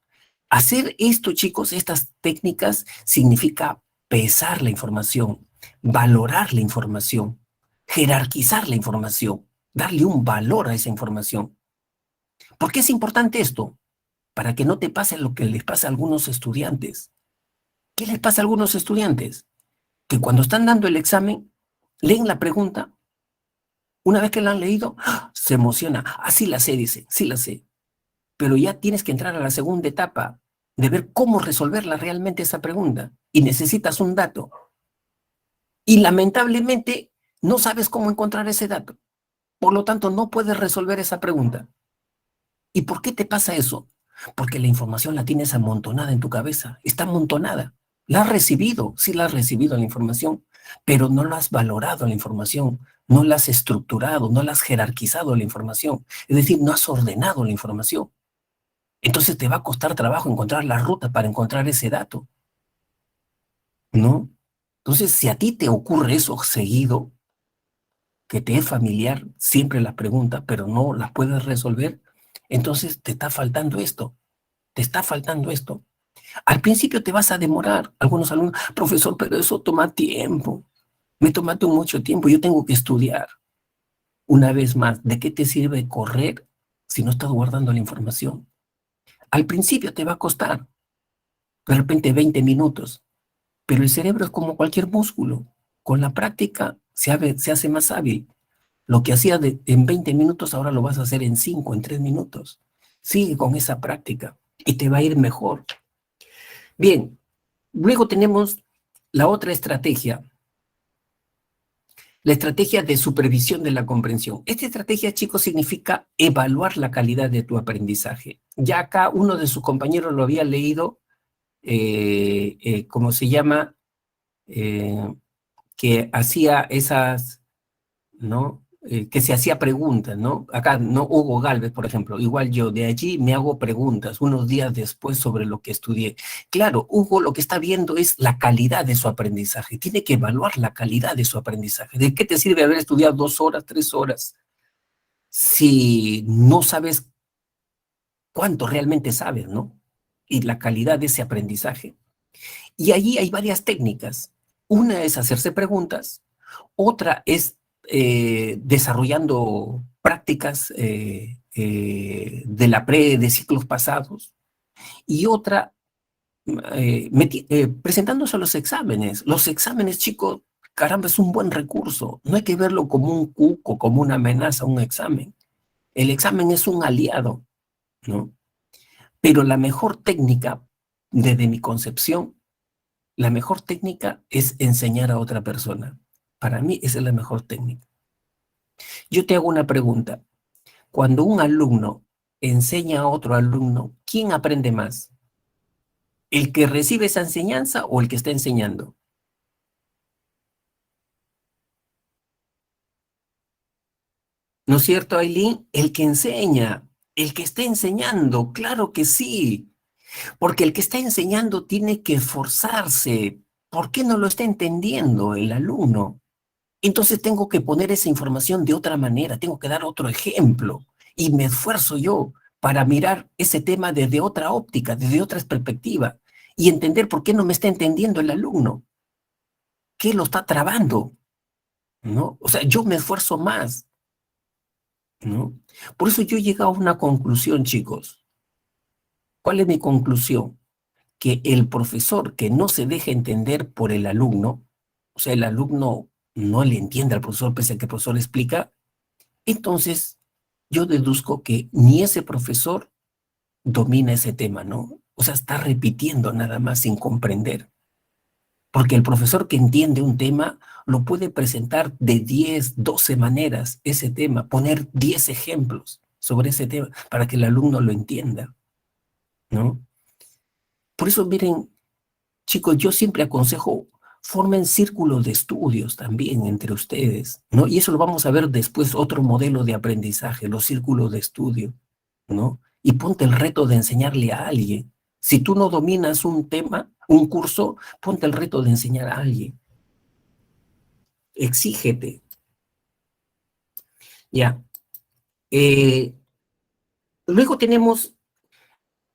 Hacer esto, chicos, estas técnicas significa pesar la información, valorar la información, jerarquizar la información, darle un valor a esa información. ¿Por qué es importante esto? Para que no te pase lo que les pasa a algunos estudiantes. ¿Qué les pasa a algunos estudiantes? Que cuando están dando el examen, leen la pregunta, una vez que la han leído, ¡ah!, se emociona. Ah, sí la sé, dice, sí la sé. Pero ya tienes que entrar a la segunda etapa de ver cómo resolverla realmente esa pregunta. Y necesitas un dato. Y lamentablemente no sabes cómo encontrar ese dato. Por lo tanto, no puedes resolver esa pregunta. ¿Y por qué te pasa eso? Porque la información la tienes amontonada en tu cabeza, está amontonada. La has recibido, sí la has recibido la información, pero no lo has valorado la información, no la has estructurado, no la has jerarquizado la información, es decir, no has ordenado la información. Entonces te va a costar trabajo encontrar la ruta para encontrar ese dato, ¿no? Entonces, si a ti te ocurre eso seguido, que te es familiar siempre las preguntas, pero no las puedes resolver, entonces te está faltando esto, te está faltando esto. Al principio te vas a demorar, algunos alumnos, profesor, pero eso toma tiempo, me tomaste mucho tiempo, yo tengo que estudiar. Una vez más, ¿de qué te sirve correr si no estás guardando la información? Al principio te va a costar, de repente 20 minutos, pero el cerebro es como cualquier músculo. Con la práctica se hace más hábil. Lo que hacía en 20 minutos ahora lo vas a hacer en 5, en 3 minutos. Sigue con esa práctica y te va a ir mejor. Bien, luego tenemos la otra estrategia. La estrategia de supervisión de la comprensión. Esta estrategia, chicos, significa evaluar la calidad de tu aprendizaje. Ya acá uno de sus compañeros lo había leído, ¿cómo se llama? Que hacía esas, ¿no? Que se hacía preguntas, ¿no? Acá, ¿no? Hugo Galvez, por ejemplo, igual yo, de allí me hago preguntas unos días después sobre lo que estudié. Claro, Hugo lo que está viendo es la calidad de su aprendizaje, tiene que evaluar la calidad de su aprendizaje. ¿De qué te sirve haber estudiado 2 horas, 3 horas, si no sabes cuánto realmente sabes, ¿no? Y la calidad de ese aprendizaje. Y allí hay varias técnicas. Una es hacerse preguntas, otra es desarrollando prácticas de la de ciclos pasados, y otra presentándose a los exámenes. Los exámenes, chicos, caramba, es un buen recurso. No hay que verlo como un cuco, como una amenaza, un examen. El examen es un aliado, ¿no? Pero la mejor técnica, desde mi concepción, la mejor técnica es enseñar a otra persona. Para mí esa es la mejor técnica. Yo te hago una pregunta. Cuando un alumno enseña a otro alumno, ¿quién aprende más? ¿El que recibe esa enseñanza o el que está enseñando? ¿No es cierto, Aileen? El que enseña, el que está enseñando, claro que sí. Porque el que está enseñando tiene que esforzarse. ¿Por qué no lo está entendiendo el alumno? Entonces tengo que poner esa información de otra manera, tengo que dar otro ejemplo. Y me esfuerzo yo para mirar ese tema desde otra óptica, desde otra perspectiva, y entender por qué no me está entendiendo el alumno. ¿Qué lo está trabando? ¿No? O sea, yo me esfuerzo más, ¿no? Por eso yo he llegado a una conclusión, chicos. ¿Cuál es mi conclusión? Que el profesor que no se deja entender por el alumno, o sea, el alumno no le entiende al profesor pese a que el profesor explica, entonces yo deduzco que ni ese profesor domina ese tema, ¿no? O sea, está repitiendo nada más sin comprender. Porque el profesor que entiende un tema lo puede presentar de 10, 12 maneras, ese tema, poner 10 ejemplos sobre ese tema para que el alumno lo entienda, ¿no? Por eso, miren, chicos, yo siempre aconsejo, formen círculos de estudios también entre ustedes, ¿no? Y eso lo vamos a ver después, otro modelo de aprendizaje, los círculos de estudio, ¿no? Y ponte el reto de enseñarle a alguien. Si tú no dominas un tema, un curso, ponte el reto de enseñar a alguien. Exígete. Ya. Luego tenemos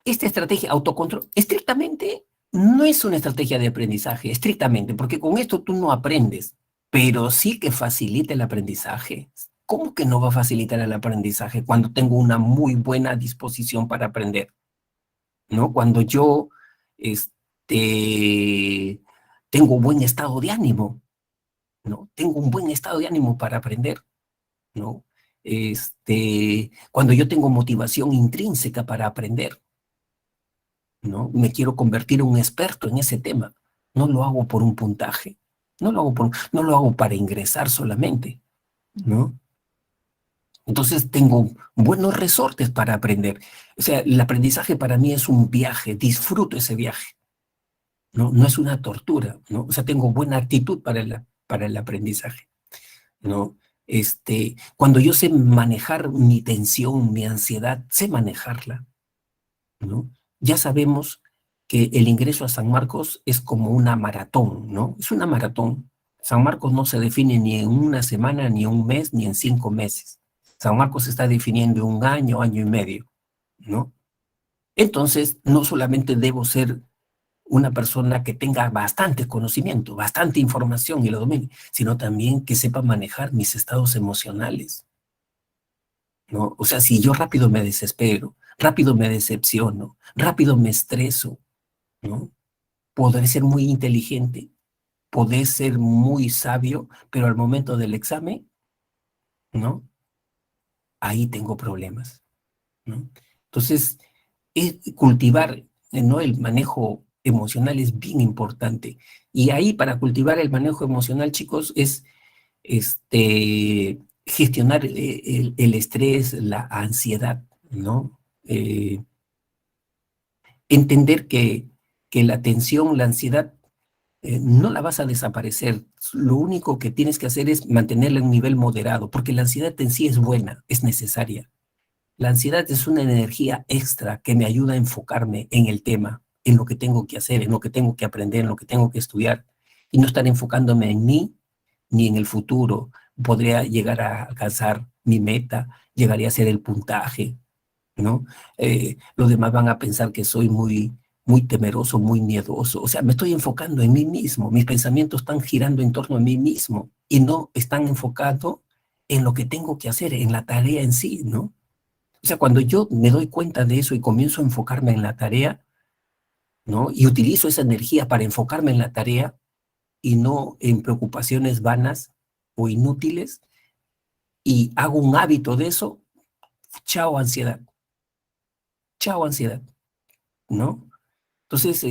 esta estrategia, autocontrol. Estrictamente, no es una estrategia de aprendizaje, estrictamente, porque con esto tú no aprendes, pero sí que facilita el aprendizaje. ¿Cómo que no va a facilitar el aprendizaje cuando tengo una muy buena disposición para aprender? ¿No? Cuando yo tengo buen estado de ánimo, ¿no? Tengo un buen estado de ánimo para aprender, ¿no? Cuando yo tengo motivación intrínseca para aprender, ¿no? Me quiero convertir en un experto en ese tema. No lo hago por un puntaje, no lo hago para ingresar solamente, ¿no? Entonces tengo buenos resortes para aprender. O sea, el aprendizaje para mí es un viaje, disfruto ese viaje, ¿no? No es una tortura, ¿no? O sea, tengo buena actitud para para el aprendizaje, ¿no? Cuando yo sé manejar mi tensión, mi ansiedad, sé manejarla, ¿no? Ya sabemos que el ingreso a San Marcos es como una maratón, ¿no? Es una maratón. San Marcos no se define ni en una semana, ni en un mes, ni en 5 meses. San Marcos se está definiendo en un año, año y medio, ¿no? Entonces, no solamente debo ser una persona que tenga bastante conocimiento, bastante información y lo domine, sino también que sepa manejar mis estados emocionales, ¿no? O sea, si yo rápido me desespero, rápido me decepciono, rápido me estreso, ¿no? Podré ser muy inteligente, podré ser muy sabio, pero al momento del examen, ¿no? Ahí tengo problemas, ¿no? Entonces, cultivar, ¿no? El manejo emocional es bien importante. Y ahí para cultivar el manejo emocional, chicos, es gestionar el estrés, la ansiedad, ¿no? Entender que la tensión, la ansiedad, no la vas a desaparecer. Lo único que tienes que hacer es mantenerla en un nivel moderado, porque la ansiedad en sí es buena, es necesaria. La ansiedad es una energía extra que me ayuda a enfocarme en el tema, en lo que tengo que hacer, en lo que tengo que aprender, en lo que tengo que estudiar, y no estar enfocándome en mí ni en el futuro. Podría llegar a alcanzar mi meta, llegaría a ser el puntaje, ¿no? Los demás van a pensar que soy muy temeroso, muy miedoso. O sea, me estoy enfocando en mí mismo. Mis pensamientos están girando en torno a mí mismo y no están enfocados en lo que tengo que hacer, en la tarea en sí, ¿no? O sea, cuando yo me doy cuenta de eso y comienzo a enfocarme en la tarea, ¿no? Y utilizo esa energía para enfocarme en la tarea y no en preocupaciones vanas o inútiles, y hago un hábito de eso, chao ansiedad, ¿no? Entonces,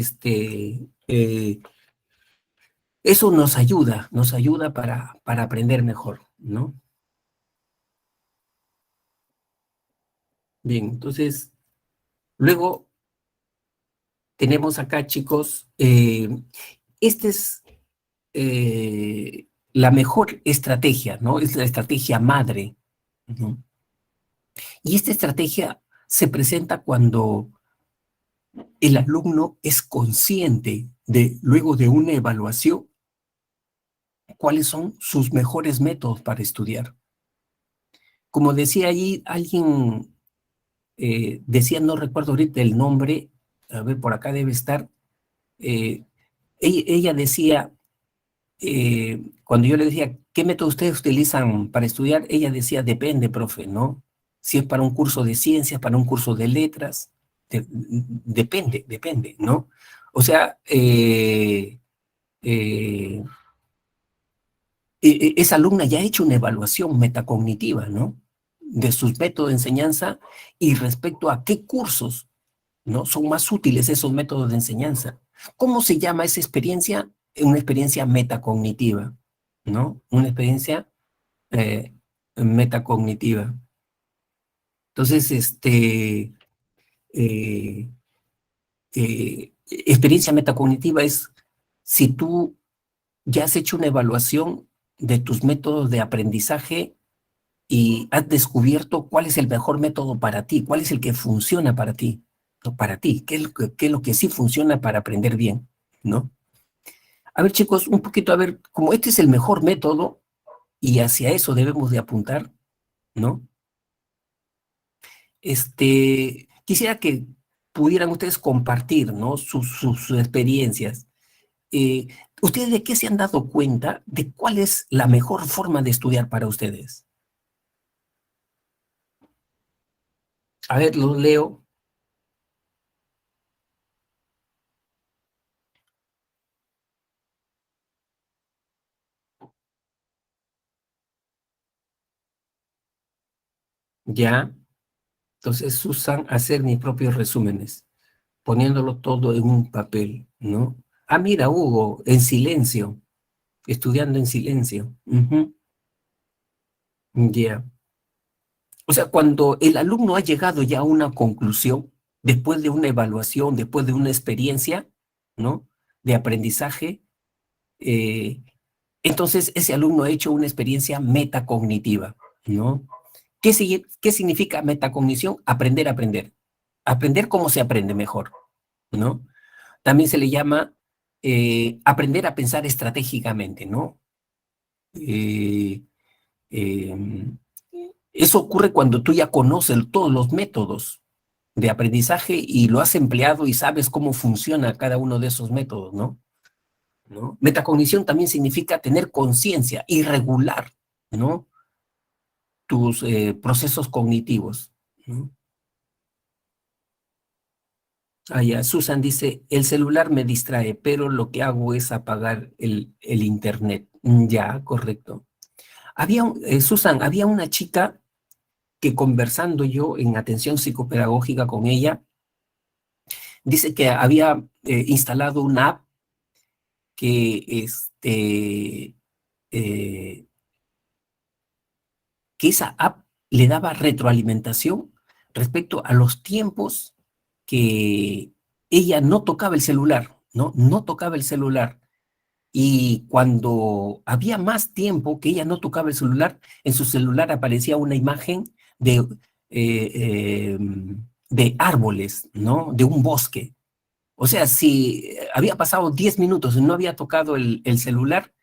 eso nos ayuda para aprender mejor, ¿no? Bien, entonces, luego tenemos acá, chicos, esta es la mejor estrategia, ¿no? Es la estrategia madre, ¿no? Y esta estrategia se presenta cuando el alumno es consciente de, luego de una evaluación, cuáles son sus mejores métodos para estudiar. Como decía allí alguien, decía, no recuerdo ahorita el nombre, a ver, por acá debe estar, ella decía, cuando yo le decía, ¿qué método ustedes utilizan para estudiar? Ella decía, depende, profe, ¿no? Si es para un curso de ciencias, para un curso de letras, depende, ¿no? O sea, esa alumna ya ha hecho una evaluación metacognitiva, ¿no? De sus métodos de enseñanza y respecto a qué cursos, ¿no? Son más útiles esos métodos de enseñanza. ¿Cómo se llama esa experiencia? Una experiencia metacognitiva, ¿no? Una experiencia metacognitiva. Entonces, experiencia metacognitiva es si tú ya has hecho una evaluación de tus métodos de aprendizaje y has descubierto cuál es el mejor método para ti, cuál es el que funciona para ti, ¿no? Para ti, qué es lo que sí funciona para aprender bien, ¿no? A ver, chicos, un poquito, a ver, como este es el mejor método y hacia eso debemos de apuntar, ¿no? Quisiera que pudieran ustedes compartir, ¿no? Sus experiencias. Eh, ¿Ustedes de qué se han dado cuenta de cuál es la mejor forma de estudiar para ustedes? A ver, los leo. Ya. Entonces usan hacer mis propios resúmenes, poniéndolo todo en un papel, ¿no? Ah, mira, Hugo, en silencio, estudiando en silencio. Ujú. Ya. O sea, cuando el alumno ha llegado ya a una conclusión, después de una evaluación, después de una experiencia, ¿no? De aprendizaje, eh, entonces ese alumno ha hecho una experiencia metacognitiva, ¿no? ¿Qué significa metacognición? Aprender a aprender. Aprender cómo se aprende mejor, ¿no? También se le llama aprender a pensar estratégicamente, ¿no? Eso ocurre cuando tú ya conoces todos los métodos de aprendizaje y lo has empleado y sabes cómo funciona cada uno de esos métodos, ¿no? Metacognición también significa tener conciencia y regular, ¿no? Tus procesos cognitivos, ¿no? Ya, Susan dice, el celular me distrae, pero lo que hago es apagar el internet. Ya, correcto. Susan, había una chica que conversando yo en atención psicopedagógica con ella, dice que había instalado una app que, que esa app le daba retroalimentación respecto a los tiempos que ella no tocaba el celular, ¿no? No tocaba el celular. Y cuando había más tiempo que ella no tocaba el celular, en su celular aparecía una imagen de árboles, ¿no? De un bosque. O sea, si había pasado 10 minutos y no había tocado el celular,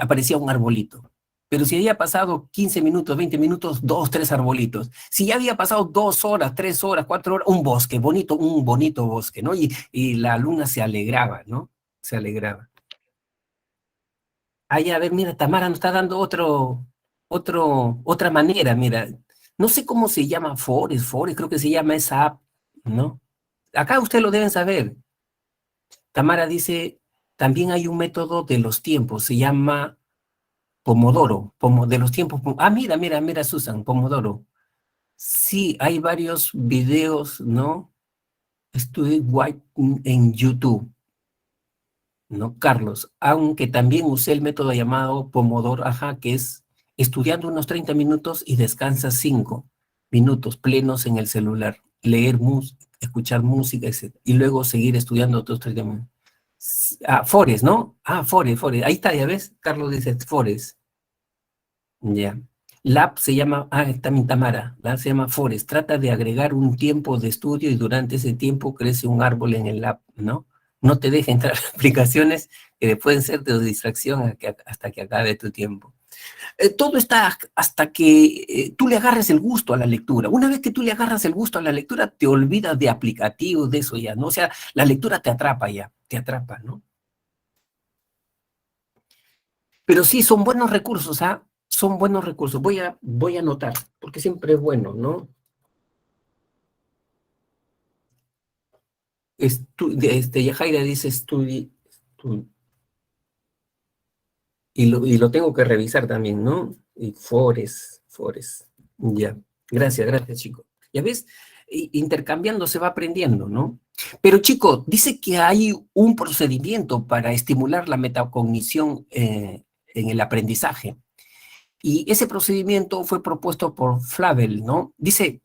aparecía un arbolito. Pero si había pasado 15 minutos, 20 minutos, 2, 3 arbolitos. Si ya había pasado 2 horas, 3 horas, 4 horas, un bosque, un bonito bosque, ¿no? Y la alumna se alegraba, ¿no? Se alegraba. Ay, a ver, mira, Tamara nos está dando otra manera, mira. No sé cómo se llama Forest, creo que se llama esa app, ¿no? Acá ustedes lo deben saber. Tamara dice, también hay un método de los tiempos, se llama Pomodoro, de los tiempos. Mira, Susan, Pomodoro. Sí, hay varios videos, ¿no? Estuve White en YouTube, ¿no? Carlos, aunque también usé el método llamado Pomodoro, que es estudiando unos 30 minutos y descansa 5 minutos plenos en el celular, leer música, escuchar música, etc. Y luego seguir estudiando otros 30 minutos. Forest, ¿no? Forest. Ahí está, ya ves, Carlos dice Forest. Ya. Lab se llama, también Tamara, Lab se llama Forest. Trata de agregar un tiempo de estudio y durante ese tiempo crece un árbol en el lab, ¿no? No te deja entrar a aplicaciones que pueden ser de distracción hasta que acabe tu tiempo. Todo está hasta que tú le agarres el gusto a la lectura. Una vez que tú le agarras el gusto a la lectura, te olvidas de aplicativos, de eso ya, ¿no? O sea, la lectura te atrapa ya, ¿no? Pero sí, son buenos recursos, son buenos recursos. Voy a anotar, porque siempre es bueno, ¿no? Yajaira dice y lo tengo que revisar también, ¿no? Y Forest. Ya. Gracias, chico. Ya ves, intercambiando se va aprendiendo, ¿no? Pero, chico, dice que hay un procedimiento para estimular la metacognición en el aprendizaje. Y ese procedimiento fue propuesto por Flavel, ¿no? Dice,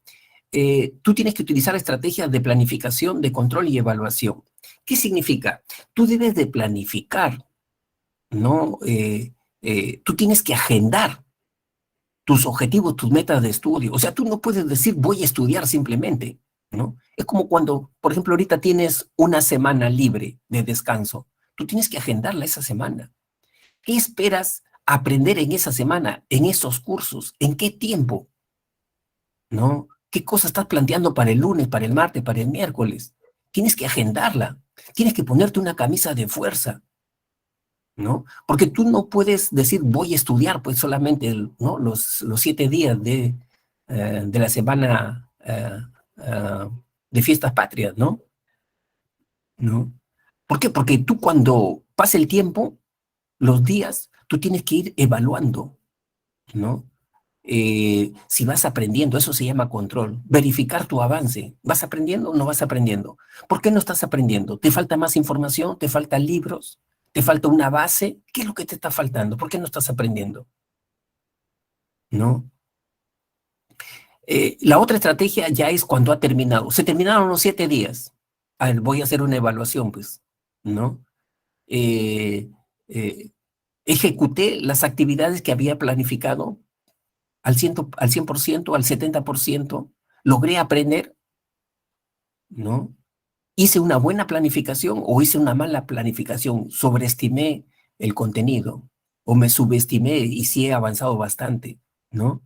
tú tienes que utilizar estrategias de planificación, de control y evaluación. ¿Qué significa? Tú debes de planificar, ¿no? Tú tienes que agendar tus objetivos, tus metas de estudio. O sea, tú no puedes decir voy a estudiar simplemente, ¿no? Es como cuando, por ejemplo, ahorita tienes una semana libre de descanso. Tú tienes que agendarla esa semana. ¿Qué esperas aprender en esa semana, en esos cursos? ¿En qué tiempo? ¿No? ¿Qué cosa estás planteando para el lunes, para el martes, para el miércoles? Tienes que agendarla. Tienes que ponerte una camisa de fuerza, ¿no? Porque tú no puedes decir voy a estudiar pues solamente, ¿no? los 7 días de la semana de fiestas patrias, ¿no? ¿No? ¿Por qué? Porque tú cuando pasa el tiempo, los días, tú tienes que ir evaluando, ¿no? Si vas aprendiendo, eso se llama control, verificar tu avance. ¿Vas aprendiendo o no vas aprendiendo? ¿Por qué no estás aprendiendo? ¿Te falta más información? ¿Te faltan libros? ¿Te falta una base? ¿Qué es lo que te está faltando? ¿Por qué no estás aprendiendo? ¿No? La otra estrategia ya es cuando ha terminado. Se terminaron los 7 días. A ver, voy a hacer una evaluación, pues, ¿no? Ejecuté las actividades que había planificado al 100%, al 70%, logré aprender, ¿no? ¿Hice una buena planificación o hice una mala planificación? ¿Sobreestimé el contenido o me subestimé y sí he avanzado bastante, ¿no?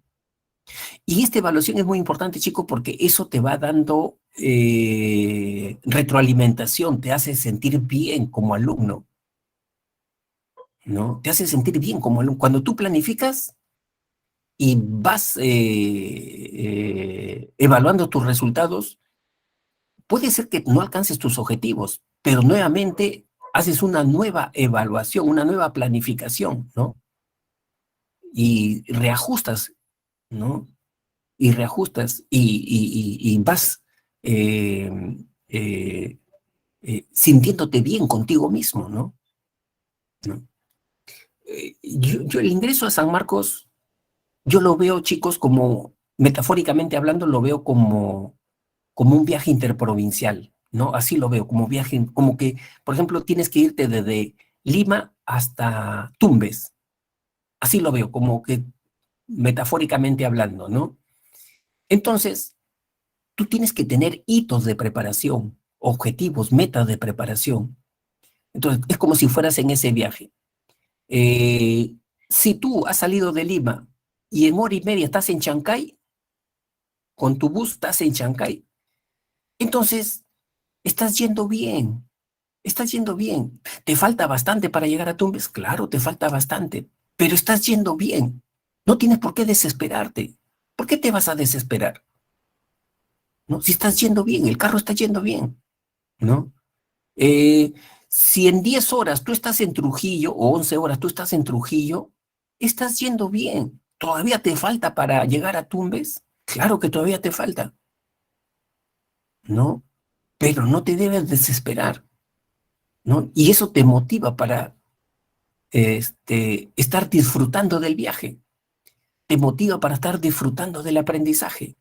Y esta evaluación es muy importante, chico, porque eso te va dando retroalimentación, te hace sentir bien como alumno, ¿no? Te hace sentir bien como alumno. Cuando tú planificas y vas evaluando tus resultados, puede ser que no alcances tus objetivos, pero nuevamente haces una nueva evaluación, una nueva planificación, ¿no? Y reajustas, ¿no? Y reajustas y vas eh, eh, sintiéndote bien contigo mismo, ¿no? ¿No? Yo el ingreso a San Marcos, yo lo veo, chicos, como, metafóricamente hablando, lo veo como un viaje interprovincial, ¿no? Así lo veo, como viaje, como que, por ejemplo, tienes que irte desde Lima hasta Tumbes. Así lo veo, como que metafóricamente hablando, ¿no? Entonces, tú tienes que tener hitos de preparación, objetivos, metas de preparación. Entonces, es como si fueras en ese viaje. Si tú has salido de Lima y en hora y media estás en Chancay, con tu bus estás en Chancay, entonces estás yendo bien, estás yendo bien. ¿Te falta bastante para llegar a Tumbes? Claro, te falta bastante, pero estás yendo bien. No tienes por qué desesperarte. ¿Por qué te vas a desesperar? ¿No? Si estás yendo bien, el carro está yendo bien, ¿no? Si en 10 horas tú estás en Trujillo, o 11 horas tú estás en Trujillo, estás yendo bien. ¿Todavía te falta para llegar a Tumbes? Claro que todavía te falta, ¿no? Pero no te debes desesperar, ¿no? Y eso te motiva para estar disfrutando del viaje, te motiva para estar disfrutando del aprendizaje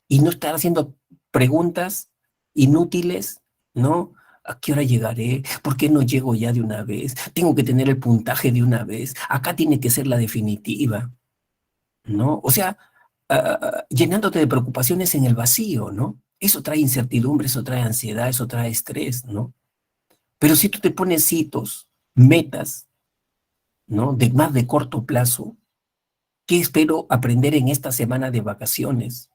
y no estar haciendo preguntas inútiles, ¿no? ¿A qué hora llegaré? ¿Por qué no llego ya de una vez? Tengo que tener el puntaje de una vez. Acá tiene que ser la definitiva, ¿no? O sea, llenándote de preocupaciones en el vacío, ¿no? Eso trae incertidumbre, eso trae ansiedad, eso trae estrés, ¿no? Pero si tú te pones hitos, metas, ¿no? De más de corto plazo, ¿qué espero aprender en esta semana de vacaciones?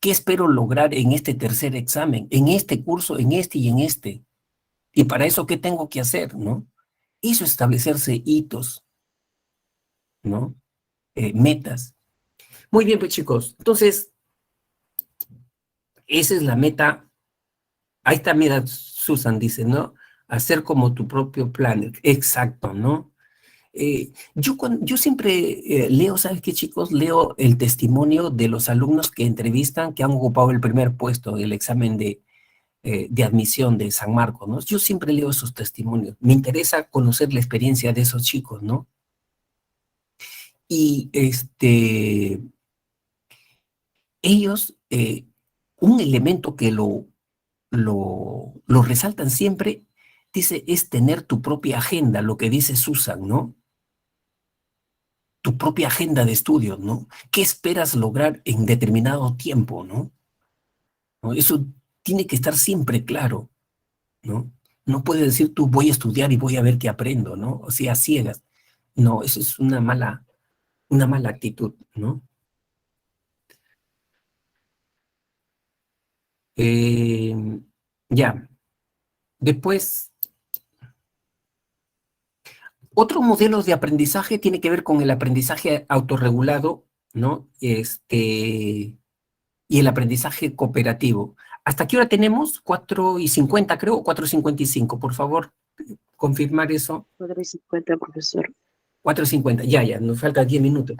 ¿Qué espero lograr en este tercer examen, en este curso, en este y en este? Y para eso, ¿qué tengo que hacer, no? Eso es establecerse hitos, ¿no? Metas. Muy bien, pues chicos, entonces, esa es la meta. Ahí está, mira, Susan dice, ¿no? Hacer como tu propio planner. Exacto, ¿no? Yo siempre leo, ¿sabes qué, chicos? Leo el testimonio de los alumnos que entrevistan, que han ocupado el primer puesto en el examen de admisión de San Marcos, ¿no? Yo siempre leo esos testimonios. Me interesa conocer la experiencia de esos chicos, ¿no? Y ellos, un elemento que lo resaltan siempre, dice, es tener tu propia agenda, lo que dice Susan, ¿no? Tu propia agenda de estudios, ¿no? ¿Qué esperas lograr en determinado tiempo, ¿no? ¿No? Eso tiene que estar siempre claro, ¿no? No puedes decir tú voy a estudiar y voy a ver qué aprendo, ¿no? O sea, a ciegas. No, eso es una mala actitud, ¿no? Eh, ya. Después, otro modelo de aprendizaje tiene que ver con el aprendizaje autorregulado, ¿no? Y el aprendizaje cooperativo. ¿Hasta qué hora tenemos? 4:50, creo, o 4:55. Por favor, confirmar eso. 4:50, profesor. 4:50, ya, nos falta 10 minutos.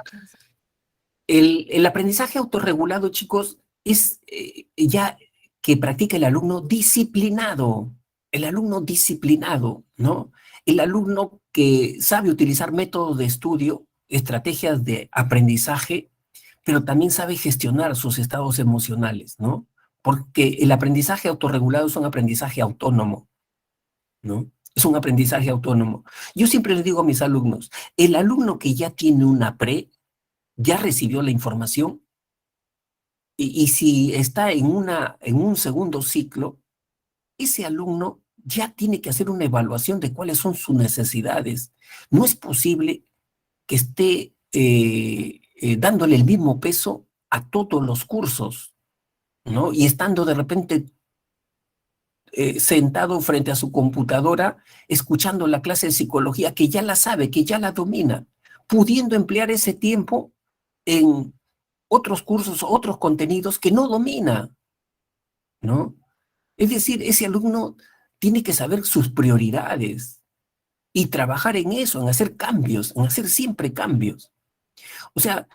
El aprendizaje autorregulado, chicos, es ya que practica el alumno disciplinado, ¿no? El alumno que sabe utilizar métodos de estudio, estrategias de aprendizaje, pero también sabe gestionar sus estados emocionales, ¿no? Porque el aprendizaje autorregulado es un aprendizaje autónomo, ¿no? Es un aprendizaje autónomo. Yo siempre le digo a mis alumnos, el alumno que ya tiene una pre, ya recibió la información, y si está en un segundo ciclo, ese alumno ya tiene que hacer una evaluación de cuáles son sus necesidades. No es posible que esté dándole el mismo peso a todos los cursos, ¿no? Y estando de repente sentado frente a su computadora, escuchando la clase de psicología que ya la sabe, que ya la domina, pudiendo emplear ese tiempo en otros cursos, otros contenidos que no domina, ¿no? Es decir, ese alumno tiene que saber sus prioridades y trabajar en eso, en hacer cambios, en hacer siempre cambios. O sea,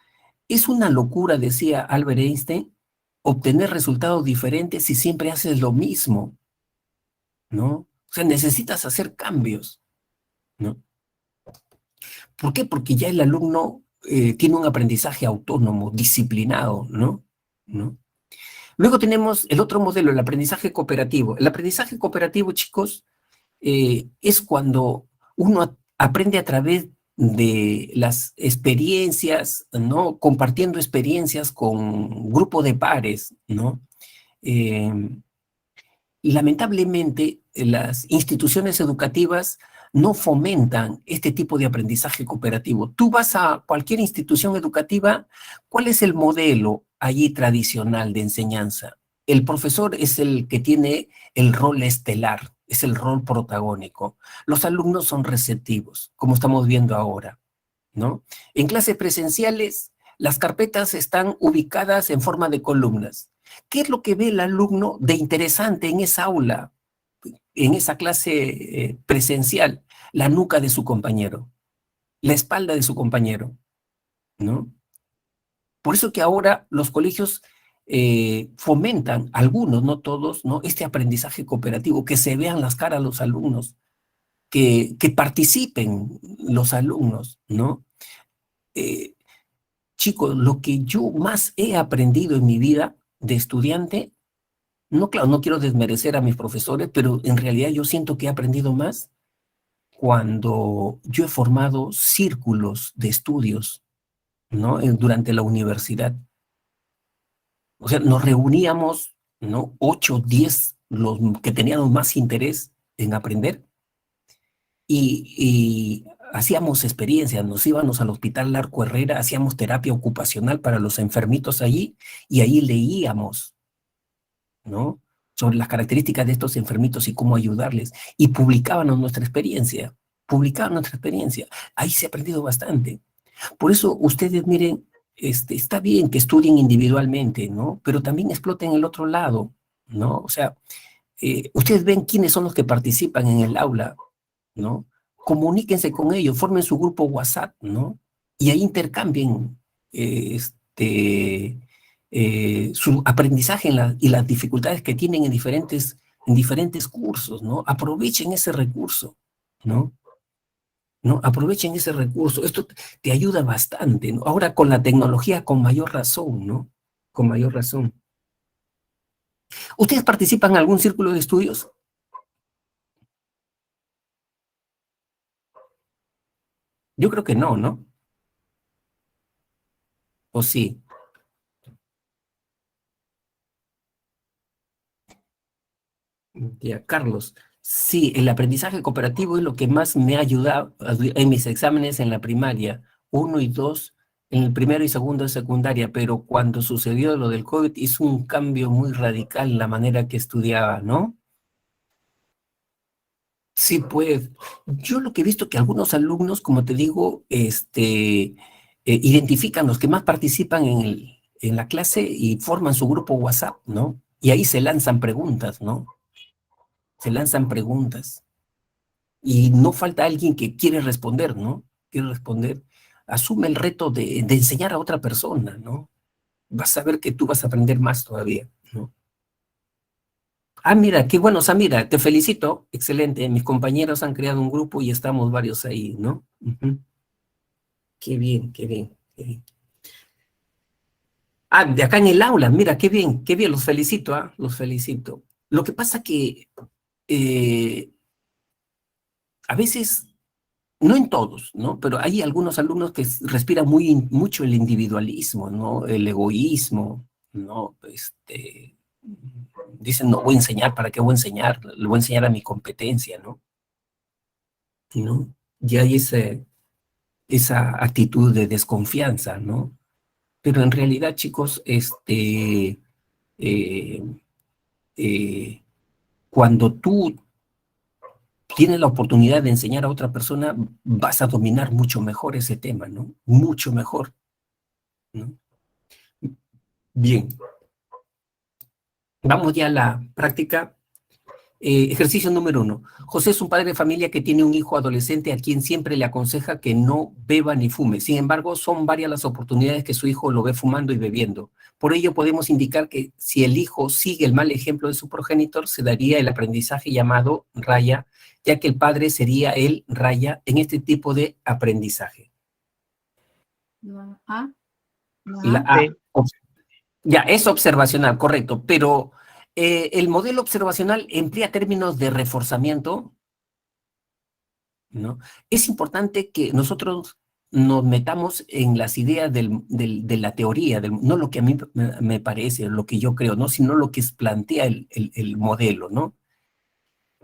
es una locura, decía Albert Einstein, obtener resultados diferentes si siempre haces lo mismo, ¿no? O sea, necesitas hacer cambios, ¿no? ¿Por qué? Porque ya el alumno tiene un aprendizaje autónomo, disciplinado, ¿no? ¿No? Luego tenemos el otro modelo, el aprendizaje cooperativo. El aprendizaje cooperativo, chicos, es cuando uno aprende a través de las experiencias, ¿no? Compartiendo experiencias con grupo de pares, ¿no? Lamentablemente, las instituciones educativas no fomentan este tipo de aprendizaje cooperativo. Tú vas a cualquier institución educativa, ¿cuál es el modelo allí tradicional de enseñanza? El profesor es el que tiene el rol estelar, es el rol protagónico. Los alumnos son receptivos, como estamos viendo ahora, ¿no? En clases presenciales, las carpetas están ubicadas en forma de columnas. ¿Qué es lo que ve el alumno de interesante en esa aula, en esa clase presencial? La nuca de su compañero, la espalda de su compañero, ¿no? Por eso que ahora los colegios fomentan, algunos, no todos, ¿no? Este aprendizaje cooperativo, que se vean las caras los alumnos, que participen los alumnos, ¿no? Chicos, lo que yo más he aprendido en mi vida de estudiante, no, claro, no quiero desmerecer a mis profesores, pero en realidad yo siento que he aprendido más cuando yo he formado círculos de estudios, ¿no? Durante la universidad. O sea, nos reuníamos, ¿no? 8, 10, los que teníamos más interés en aprender, y hacíamos experiencias, nos íbamos al Hospital Larco Herrera, hacíamos terapia ocupacional para los enfermitos allí, y ahí leíamos, ¿no? Sobre las características de estos enfermitos y cómo ayudarles, y publicábamos nuestra experiencia, Ahí se ha aprendido bastante. Por eso ustedes miren, está bien que estudien individualmente, ¿no? Pero también exploten el otro lado, ¿no? O sea, ustedes ven quiénes son los que participan en el aula, ¿no? Comuníquense con ellos, formen su grupo WhatsApp, ¿no? Y ahí intercambien su aprendizaje y las dificultades que tienen en diferentes cursos, ¿no? Aprovechen ese recurso, ¿no? ¿No? Aprovechen ese recurso. Esto te ayuda bastante, ¿no? Ahora con la tecnología, con mayor razón, ¿no? Con mayor razón. ¿Ustedes participan en algún círculo de estudios? Yo creo que no, ¿no? ¿O sí? Ya, Carlos. Sí, el aprendizaje cooperativo es lo que más me ha ayudado en mis exámenes en la primaria, 1 y 2, en el primero y segundo de secundaria, pero cuando sucedió lo del COVID hizo un cambio muy radical en la manera que estudiaba, ¿no? Sí, pues, yo lo que he visto que algunos alumnos, como te digo, identifican los que más participan en la clase y forman su grupo WhatsApp, ¿no? Y ahí se lanzan preguntas, ¿no? Se lanzan preguntas. Y no falta alguien que quiere responder, ¿no? Quiere responder. Asume el reto de enseñar a otra persona, ¿no? Vas a ver que tú vas a aprender más todavía, ¿no? Ah, mira, qué bueno, Samira, te felicito, excelente. Mis compañeros han creado un grupo y estamos varios ahí, ¿no? Ujú. Qué bien, qué bien, qué bien. Ah, de acá en el aula, mira, qué bien, los felicito, ¿ah? Los felicito. Lo que pasa que a veces, no en todos, ¿no? Pero hay algunos alumnos que respiran mucho el individualismo, ¿no? El egoísmo, ¿no? Dicen, no voy a enseñar, ¿para qué voy a enseñar? Le voy a enseñar a mi competencia, ¿no? ¿No? Y hay esa actitud de desconfianza, ¿no? Pero en realidad, chicos, cuando tú tienes la oportunidad de enseñar a otra persona, vas a dominar mucho mejor ese tema, ¿no? Mucho mejor, ¿no? Bien. Vamos ya a la práctica. Ejercicio número 1. José es un padre de familia que tiene un hijo adolescente a quien siempre le aconseja que no beba ni fume. Sin embargo, son varias las oportunidades que su hijo lo ve fumando y bebiendo. Por ello, podemos indicar que si el hijo sigue el mal ejemplo de su progenitor, se daría el aprendizaje llamado raya, ya que el padre sería el raya en este tipo de aprendizaje. La A. La A. Ya, es observacional, correcto, pero el modelo observacional emplea términos de reforzamiento, ¿no? Es importante que nosotros nos metamos en las ideas de la teoría, no lo que a mí me parece, lo que yo creo, ¿no? Sino lo que plantea el modelo, ¿no?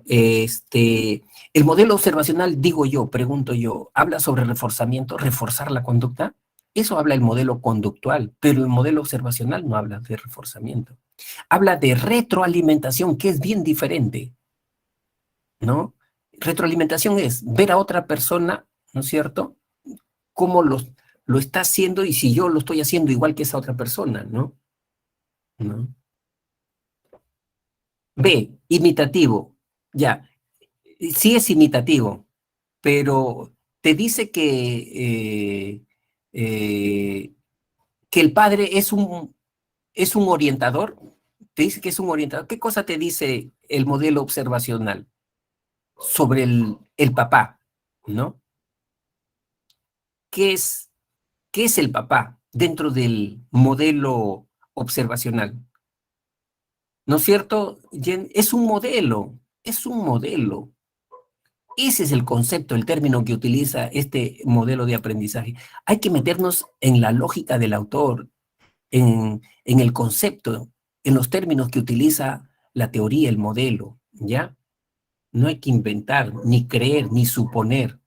El modelo observacional, digo yo, pregunto yo, ¿habla sobre reforzamiento, reforzar la conducta? Eso habla el modelo conductual, pero el modelo observacional no habla de reforzamiento. Habla de retroalimentación, que es bien diferente, ¿no? Retroalimentación es ver a otra persona, ¿no es cierto?, cómo lo está haciendo y si yo lo estoy haciendo igual que esa otra persona, ¿no? ¿No? B, imitativo. Ya, sí es imitativo, pero te dice que el padre es un orientador. Te dice que es un orientador. ¿Qué cosa te dice el modelo observacional sobre el papá, ¿no? ¿Qué es el papá dentro del modelo observacional? ¿No es cierto, Jen? Es un modelo, es un modelo. Ese es el concepto, el término que utiliza este modelo de aprendizaje. Hay que meternos en la lógica del autor, en el concepto, en los términos que utiliza la teoría, el modelo, ¿ya? No hay que inventar, ni creer, ni suponer.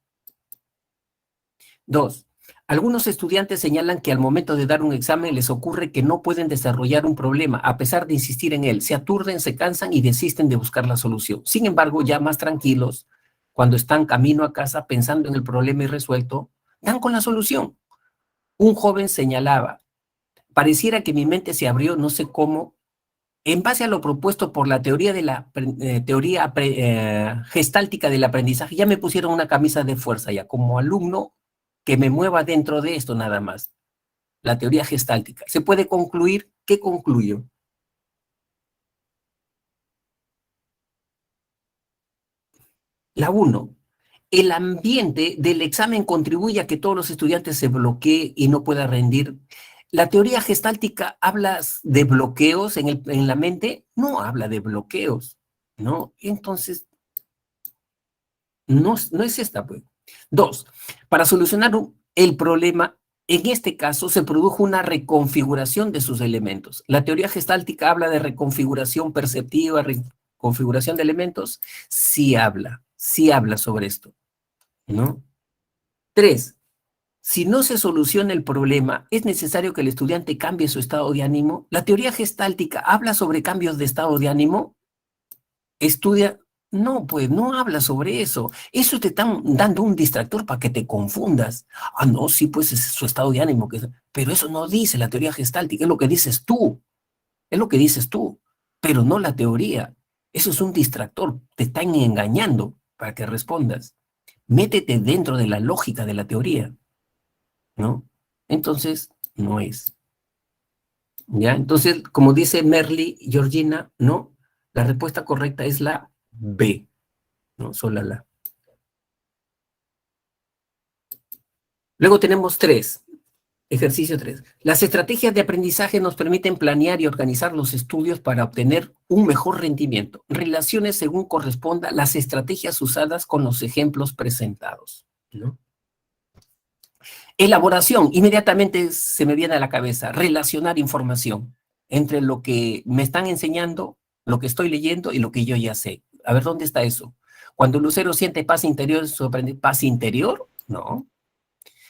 2. Algunos estudiantes señalan que al momento de dar un examen les ocurre que no pueden desarrollar un problema a pesar de insistir en él. Se aturden, se cansan y desisten de buscar la solución. Sin embargo, ya más tranquilos, cuando están camino a casa pensando en el problema irresuelto, dan con la solución. Un joven señalaba, pareciera que mi mente se abrió, no sé cómo, en base a lo propuesto por la teoría gestáltica del aprendizaje. Ya me pusieron una camisa de fuerza ya, como alumno, que me mueva dentro de esto nada más. La teoría gestáltica. ¿Se puede concluir? ¿Qué concluyo? La 1. El ambiente del examen contribuye a que todos los estudiantes se bloqueen y no puedan rendir. ¿La teoría gestáltica habla de bloqueos en la mente? No habla de bloqueos, ¿no? Entonces, no es esta, pues. 2. Para solucionar el problema, en este caso, se produjo una reconfiguración de sus elementos. La teoría gestáltica habla de reconfiguración perceptiva, reconfiguración de elementos. Sí habla sobre esto, ¿no? 3. Si no se soluciona el problema, es necesario que el estudiante cambie su estado de ánimo. La teoría gestáltica habla sobre cambios de estado de ánimo. Estudia. No, pues no habla sobre eso. Eso te están dando un distractor para que te confundas. Ah, no, sí, pues es su estado de ánimo. Pero eso no dice la teoría gestáltica, es lo que dices tú. Es lo que dices tú, pero no la teoría. Eso es un distractor, te están engañando para que respondas. Métete dentro de la lógica de la teoría, ¿no? Entonces, no es. ¿Ya? Entonces, como dice Merly, Georgina, no, la respuesta correcta es la B, ¿no? Sola la. Luego tenemos 3. Ejercicio 3. Las estrategias de aprendizaje nos permiten planear y organizar los estudios para obtener un mejor rendimiento. Relacione según corresponda las estrategias usadas con los ejemplos presentados, ¿no? Elaboración. Inmediatamente se me viene a la cabeza relacionar información entre lo que me están enseñando, lo que estoy leyendo y lo que yo ya sé. A ver, ¿dónde está eso? Cuando Lucero siente paz interior, ¿sorprende paz interior? No.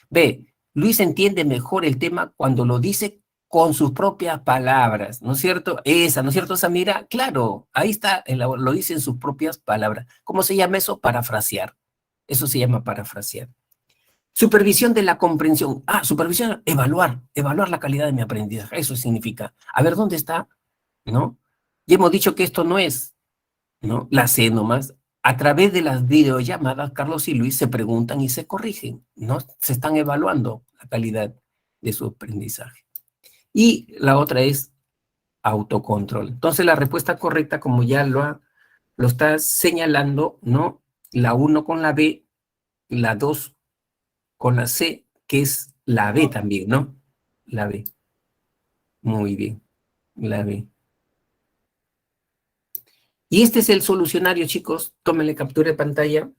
B. Luis entiende mejor el tema cuando lo dice con sus propias palabras, ¿no es cierto? ¿No es cierto, Samira? Claro, ahí está, lo dice en sus propias palabras. ¿Cómo se llama eso? Parafrasear. Eso se llama parafrasear. Supervisión de la comprensión. Supervisión, evaluar la calidad de mi aprendizaje. Eso significa, a ver, ¿dónde está? ¿No? Y hemos dicho que esto no es, ¿no? La C nomás. A través de las videollamadas, Carlos y Luis se preguntan y se corrigen, ¿no? Se están evaluando la calidad de su aprendizaje. Y la otra es autocontrol. Entonces, la respuesta correcta, como ya lo está señalando, ¿no? La 1 con la B, la 2 con la C, que es la B también, ¿no? La B. Muy bien, la B. Y este es el solucionario, chicos. Tómenle captura de pantalla.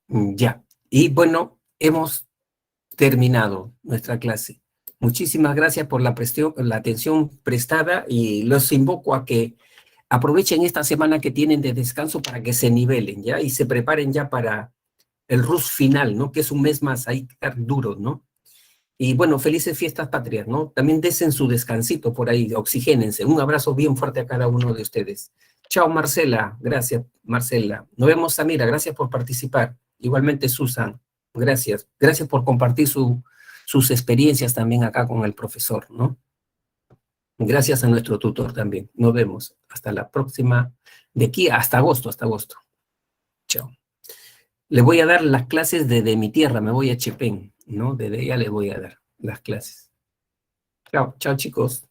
Ya. Y bueno, hemos terminado nuestra clase. Muchísimas gracias por la atención prestada y los invoco a que aprovechen esta semana que tienen de descanso para que se nivelen, ¿ya? Y se preparen ya para el RUS final, ¿no? Que es un mes más, ahí duro, ¿no? Y bueno, felices fiestas patrias, ¿no? También desen su descansito por ahí, oxigénense. Un abrazo bien fuerte a cada uno de ustedes. Chao, Marcela. Gracias, Marcela. Nos vemos, Samira. Gracias por participar. Igualmente, Susan. Gracias. Gracias por compartir sus experiencias también acá con el profesor, ¿no? Gracias a nuestro tutor también. Nos vemos. Hasta la próxima. De aquí hasta agosto, Chao. Le voy a dar las clases desde mi tierra. Me voy a Chepén, ¿no? Desde ella le voy a dar las clases. Chao, chao, chicos.